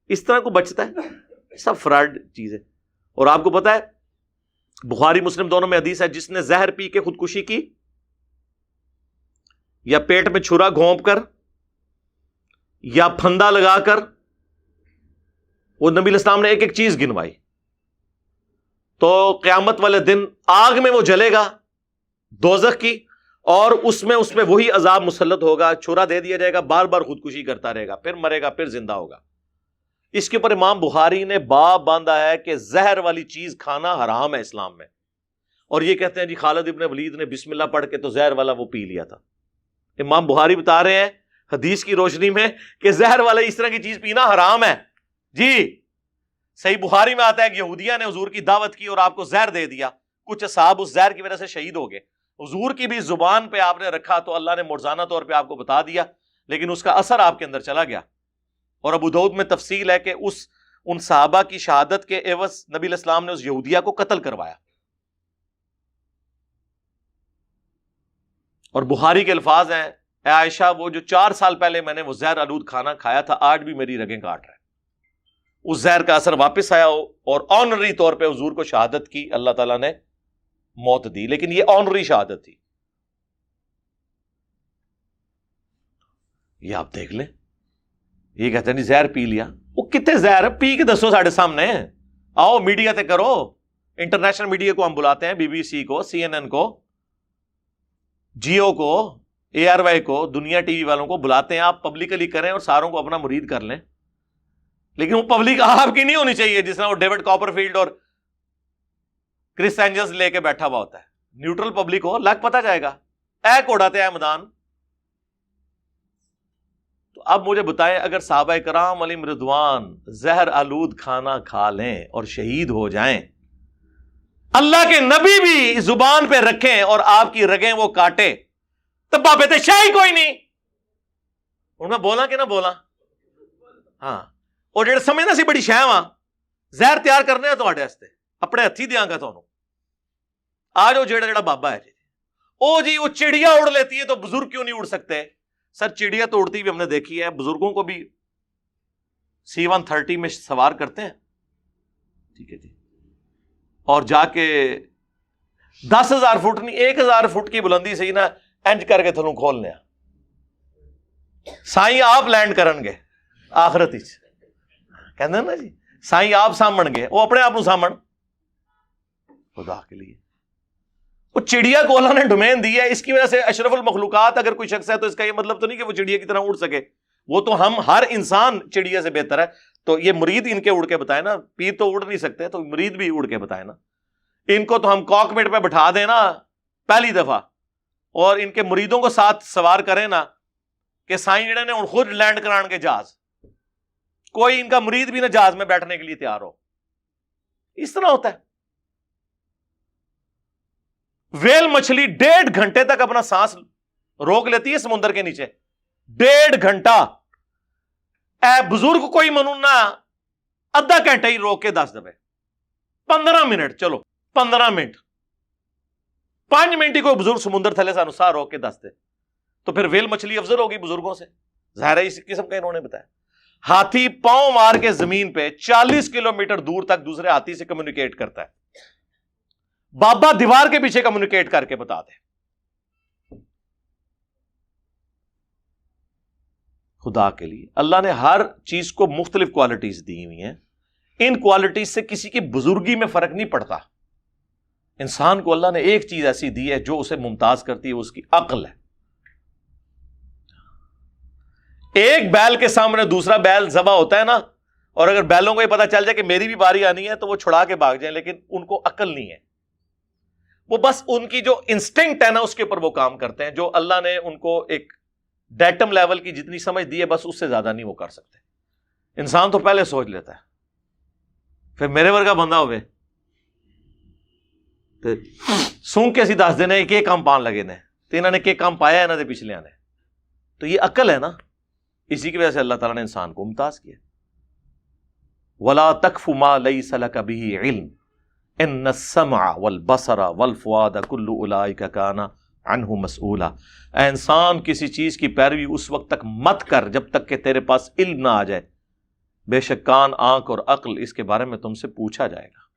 اس طرح کو بچتا ہے سب فراڈ چیز ہے. اور آپ کو پتا ہے بخاری مسلم دونوں میں حدیث ہے جس نے زہر پی کے خودکشی کی یا پیٹ میں چھرا گھونپ کر یا پھندا لگا کر, وہ نبی علیہ السلام نے ایک ایک چیز گنوائی, تو قیامت والے دن آگ میں وہ جلے گا دوزخ کی, اور اس میں وہی عذاب مسلط ہوگا, چھرا دے دیا جائے گا, بار بار خودکشی کرتا رہے گا, پھر مرے گا, پھر زندہ ہوگا. اس کے اوپر امام بخاری نے باب باندھا ہے کہ زہر والی چیز کھانا حرام ہے اسلام میں. اور یہ کہتے ہیں جی خالد ابن ولید نے بسم اللہ پڑھ کے تو زہر والا وہ پی لیا تھا. امام بخاری بتا رہے ہیں حدیث کی روشنی میں کہ زہر والا اس طرح کی چیز پینا حرام ہے. جی صحیح بخاری میں آتا ہے کہ یہودیہ نے حضور کی دعوت کی اور آپ کو زہر دے دیا, کچھ اصحاب اس زہر کی وجہ سے شہید ہو گئے. حضور کی بھی زبان پہ آپ نے رکھا تو اللہ نے مرزانہ طور پہ آپ کو بتا دیا, لیکن اس کا اثر آپ کے اندر چلا گیا. اور ابو داؤد میں تفصیل ہے کہ ان صحابہ کی شہادت کے عوض نبی علیہ السلام نے اس یہودیہ کو قتل کروایا. اور بخاری کے الفاظ ہیں اے عائشہ وہ جو 4 سال پہلے میں نے وہ زہر آلود کھانا کھایا تھا آج بھی میری رگیں کاٹ رہے ہیں. اس زہر کا اثر واپس آیا اور آنری طور پہ حضور کو شہادت کی, اللہ تعالیٰ نے موت دی, لیکن یہ آنری شہادت تھی. یہ آپ دیکھ لیں, یہ کہتے ہیں نہیں زہر پی لیا, وہ کتنے زہر ہے پی کے دسو ساڑھے سامنے, آؤ میڈیا تے کرو, انٹرنیشنل میڈیا کو ہم بلاتے ہیں, بی بی سی کو, سی این این کو, جیو کو, اے آر وائی کو, دنیا ٹی وی والوں کو بلاتے ہیں, آپ پبلکلی کریں اور ساروں کو اپنا مرید کر لیں. لیکن وہ پبلک آپ کی نہیں ہونی چاہیے جس طرح وہ ڈیوڈ کاپر فیلڈ اور کرس اینجلز لے کے بیٹھا ہوا ہوتا ہے. نیوٹرل پبلک ہو, لگ پتہ جائے گا, ایک اڑاتے ہیں میدان. تو اب مجھے بتائیں اگر صحابہ کرام علیہم رضوان زہر آلود کھانا کھا لیں اور شہید ہو جائیں, اللہ کے نبی بھی زبان پہ رکھیں اور آپ کی رگیں وہ کاٹے, تب بابے تے شاہی کوئی نہیں. ان میں بولا کہ نہ بولا, ہاں. اور جڑے سمجھنا سی بڑی شہ وہاں زہر تیار کرنے ہیں تواڈے واسطے اپنے ہتھی دیاں گا تانوں. آ جاؤ جڑا بابا ہے جی وہ چڑیا اڑ لیتی ہے تو بزرگ کیوں نہیں اڑ سکتے؟ سر چڑیا تو اڑتی بھی ہم نے دیکھی ہے, بزرگوں کو بھی C-130 میں سوار کرتے ہیں, ٹھیک ہے جی, اور جا کے 10,000 فٹ نہیں 1,000 فٹ کی بلندی سے ہی نا انج کر کے تھنوں کھولنے سائیں آپ لینڈ کرن گے آخرت ہی کہتے ہیں نا جی, سائیں آپ سامن گے, وہ اپنے آپ کو سامن خدا کے لیے. وہ چڑیا کو اللہ نے ڈومین دی ہے, اس کی وجہ سے اشرف المخلوقات اگر کوئی شخص ہے تو اس کا یہ مطلب تو نہیں کہ وہ چڑیا کی طرح اڑ سکے. وہ تو ہم ہر انسان چڑیا سے بہتر ہے. تو یہ مرید ان کے اڑ کے بتائے نا, پیر تو اڑ نہیں سکتے تو مرید بھی اڑ کے بتائے نا. ان کو تو ہم کاکپٹ پہ بٹھا دیں نا پہلی دفعہ, اور ان کے مریدوں کو ساتھ سوار کریں نا کہ سائیں جڑے نے خود لینڈ کران کے جہاز, کوئی ان کا مرید بھی نہ جہاز میں بیٹھنے کے لیے تیار ہو. اس طرح ہوتا ہے. ویل مچھلی 1.5 گھنٹے تک اپنا سانس روک لیتی ہے سمندر کے نیچے, 1.5 گھنٹہ. اے بزرگ کوئی منونا آدھا گھنٹہ ہی روک کے 10 دفعے 15 منٹ, چلو 15 منٹ 5 منٹ ہی کوئی بزرگ سمندر تھلے سانو سا روک کے 10 دے, تو پھر ویل مچھلی افضل ہوگی بزرگوں سے, ظاہر ہے اس قسم کا انہوں نے بتایا. ہاتھی پاؤں مار کے زمین پہ 40 کلومیٹر دور تک دوسرے ہاتھی سے کمیونیکیٹ کرتا ہے. بابا دیوار کے پیچھے کمیونیکیٹ کر کے بتا دے. خدا کے لیے اللہ نے ہر چیز کو مختلف کوالٹیز دی ہوئی ہیں, ان کوالٹیز سے کسی کی بزرگی میں فرق نہیں پڑتا. انسان کو اللہ نے ایک چیز ایسی دی ہے جو اسے ممتاز کرتی ہے, اس کی عقل ہے. ایک بیل کے سامنے دوسرا بیل ذبح ہوتا ہے نا, اور اگر بیلوں کو یہ پتا چل جائے کہ میری بھی باری آنی ہے تو وہ چھڑا کے بھاگ جائیں, لیکن ان کو عقل نہیں ہے. وہ بس ان کی جو انسٹنکٹ ہے نا اس کے اوپر وہ کام کرتے ہیں, جو اللہ نے ان کو ایک ڈیٹم لیول کی جتنی سمجھ دی ہے بس اس سے زیادہ نہیں وہ کر سکتے. انسان تو پہلے سوچ لیتا ہے, پھر میرے ورگا بندہ ہوئے تو سونگ کے اسی دس دینے کہ کام پان لگے نے, تو انہوں نے کہ کام پایا ہے نا دے پچھلے آنے. تو یہ عقل ہے نا, اسی کی وجہ سے اللہ تعالیٰ نے انسان کو ممتاز کیا. وَلَا تَقْفُ مَا لَيْسَ لَكَ بِهِ عِلْمٌ, ان السمع والبصر والفؤاد کل اولئک کان عنہ مسئولا. اے انسان کسی چیز کی پیروی اس وقت تک مت کر جب تک کہ تیرے پاس علم نہ آ جائے، بے شک کان، آنکھ اور عقل اس کے بارے میں تم سے پوچھا جائے گا.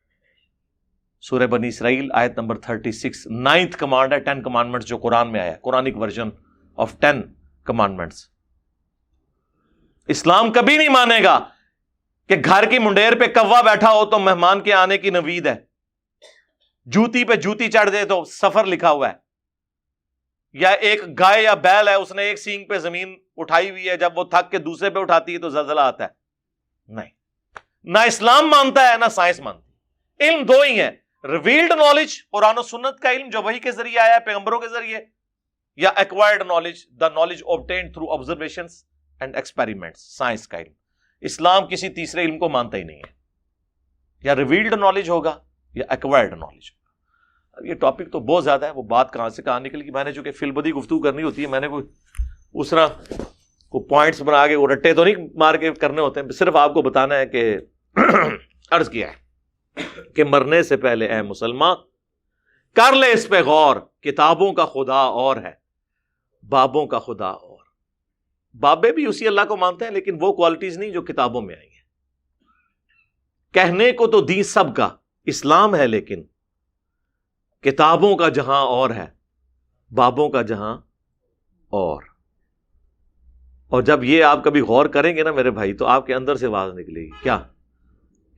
سورہ بنی اسرائیل آیت نمبر 36. 9th کمانڈ ہے 10 کمانڈمنٹس جو قرآن میں آیا ہے، قرآنک ورژن آف 10 کمانڈمنٹس. اسلام کبھی نہیں مانے گا کہ گھر کی منڈیر پہ کوا بیٹھا ہو تو مہمان کے آنے کی نوید ہے، جوتی پہ جوتی چڑھ دے تو سفر لکھا ہوا ہے، یا ایک گائے یا بیل ہے اس نے ایک سینگ پہ زمین اٹھائی ہوئی ہے، جب وہ تھک کے دوسرے پہ اٹھاتی ہے تو زلزلہ آتا ہے. نہیں، نہ اسلام مانتا ہے نہ سائنس مانتی. علم دو ہی ہیں، ریویلڈ نالج قرآن و سنت کا علم جو وحی کے ذریعے آیا ہے پیغمبروں کے ذریعے، یا acquired knowledge the knowledge obtained through observations and experiments، science کا علم. اسلام کسی تیسرے علم کو مانتا ہی نہیں ہے، یا ریویلڈ نالج ہوگا یا ایکوائرڈ نالج ہوگا. اب یہ ٹاپک تو بہت زیادہ ہے، وہ بات کہاں سے کہاں نکل گئی. میں نے چونکہ فی البدی گفتگو کرنی ہوتی ہے، میں نے کوئی اس طرح کو پوائنٹس بنا کے وہ رٹے تو نہیں مار کے کرنے ہوتے ہیں، صرف آپ کو بتانا ہے کہ عرض کیا ہے کہ مرنے سے پہلے اے مسلمان کر لے اس پہ غور، کتابوں کا خدا اور ہے، بابوں کا خدا اور. بابے بھی اسی اللہ کو مانتے ہیں لیکن وہ کوالٹیز نہیں جو کتابوں میں آئی ہیں. کہنے کو تو دین سب کا اسلام ہے، لیکن کتابوں کا جہاں اور ہے، بابوں کا جہاں اور جب یہ آپ کبھی غور کریں گے نا میرے بھائی تو آپ کے اندر سے آواز نکلے گی کیا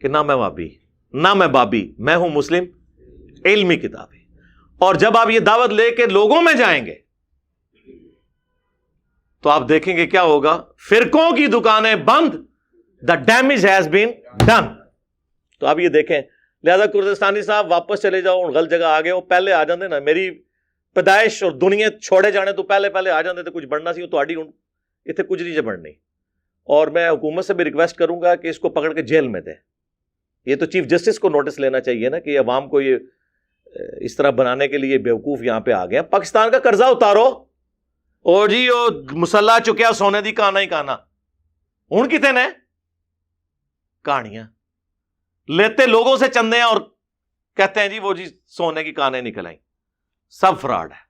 کہ نہ میں وابی نہ میں بابی، میں ہوں مسلم علمی کتابیں. اور جب آپ یہ دعوت لے کے لوگوں میں جائیں گے تو آپ دیکھیں گے کیا ہوگا، فرقوں کی دکانیں بند، the damage has been done. تو آپ یہ دیکھیں، لہذا کردستانی صاحب واپس چلے جاؤ، غلط جگہ آ گئے ہو، پہلے آ جاندے نا. میری پیدائش اور دنیا چھوڑے جانے تو پہلے آ جاندے تو کچھ بڑھنا سی تو آڈی اتنے کچھ نہیں بڑھنی. اور میں حکومت سے بھی ریکویسٹ کروں گا کہ اس کو پکڑ کے جیل میں دیں. یہ تو چیف جسٹس کو نوٹس لینا چاہیے نا کہ عوام کو یہ اس طرح بنانے کے لیے بیوقوف یہاں پہ آ گئے. پاکستان کا قرضہ اتارو، اور جی وہ مسلح چکیا سونے دی کانا ہی کانا، ہوں کتنے نے کہانیاں لیتے لوگوں سے چندے ہیں اور کہتے ہیں جی وہ جی سونے کی کانیں نکل آئیں. سب فراڈ ہے.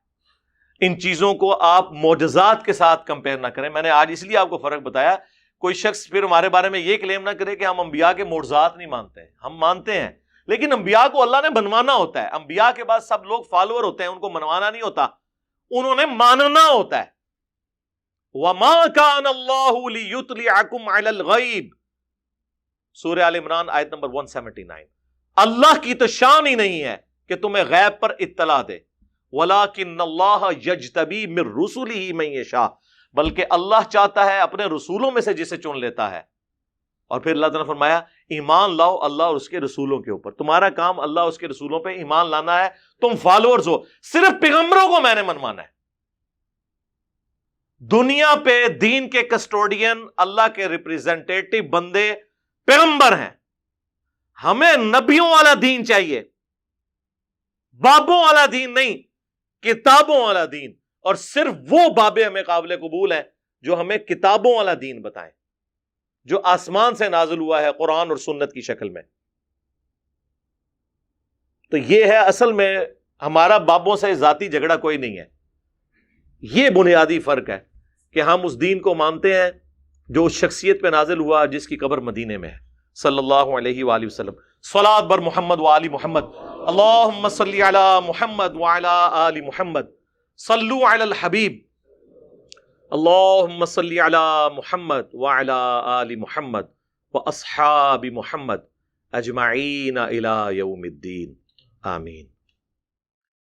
ان چیزوں کو آپ معجزات کے ساتھ کمپیئر نہ کریں. میں نے آج اس لیے آپ کو فرق بتایا، کوئی شخص پھر ہمارے بارے میں یہ کلیم نہ کرے کہ ہم انبیاء کے معجزات نہیں مانتے ہیں. ہم مانتے ہیں، لیکن انبیاء کو اللہ نے بنوانا ہوتا ہے. انبیاء کے بعد سب لوگ فالوور ہوتے ہیں، ان کو منوانا نہیں ہوتا، انہوں نے ماننا ہوتا ہے. وَمَا كَانَ اللَّهُ لِيُطْلِعَكُمْ عَلَى الْغَيْبِ، سورہ آل عمران آیت نمبر 179. اللہ کی تو شان ہی نہیں ہے کہ تمہیں غیب پر اطلاع دے. وَلَٰكِنَّ اللَّهَ يَجْتَبِي مِن رُّسُلِهِ مَن يَشَاءُ، بلکہ اللہ چاہتا ہے اپنے رسولوں میں سے جسے چن لیتا ہے. اور پھر اللہ تعالیٰ نے فرمایا ایمان لاؤ اللہ اور اس کے رسولوں کے اوپر. تمہارا کام اللہ اور اس کے رسولوں پہ ایمان لانا ہے. تم فالوورز ہو، صرف پیغمبروں کو میں نے منوانا ہے. دنیا پہ دین کے کسٹوڈین اللہ کے ریپریزنٹیٹو بندے پیغمبر ہیں. ہمیں نبیوں والا دین چاہیے، بابوں والا دین نہیں، کتابوں والا دین. اور صرف وہ بابے ہمیں قابل قبول ہیں جو ہمیں کتابوں والا دین بتائیں، جو آسمان سے نازل ہوا ہے قرآن اور سنت کی شکل میں. تو یہ ہے اصل میں ہمارا بابوں سے ذاتی جھگڑا کوئی نہیں ہے. یہ بنیادی فرق ہے کہ ہم اس دین کو مانتے ہیں جو اس شخصیت پہ نازل ہوا جس کی قبر مدینے میں ہے، صلی اللہ علیہ وآلہ وسلم. صلاۃ بر محمد وآل محمد. اللہم صلی علی محمد وعلی آل محمد. صلو علی الحبیب. اللہم صلی علی محمد وعلی آل محمد واصحاب محمد اجمعین الی یوم الدین. آمین.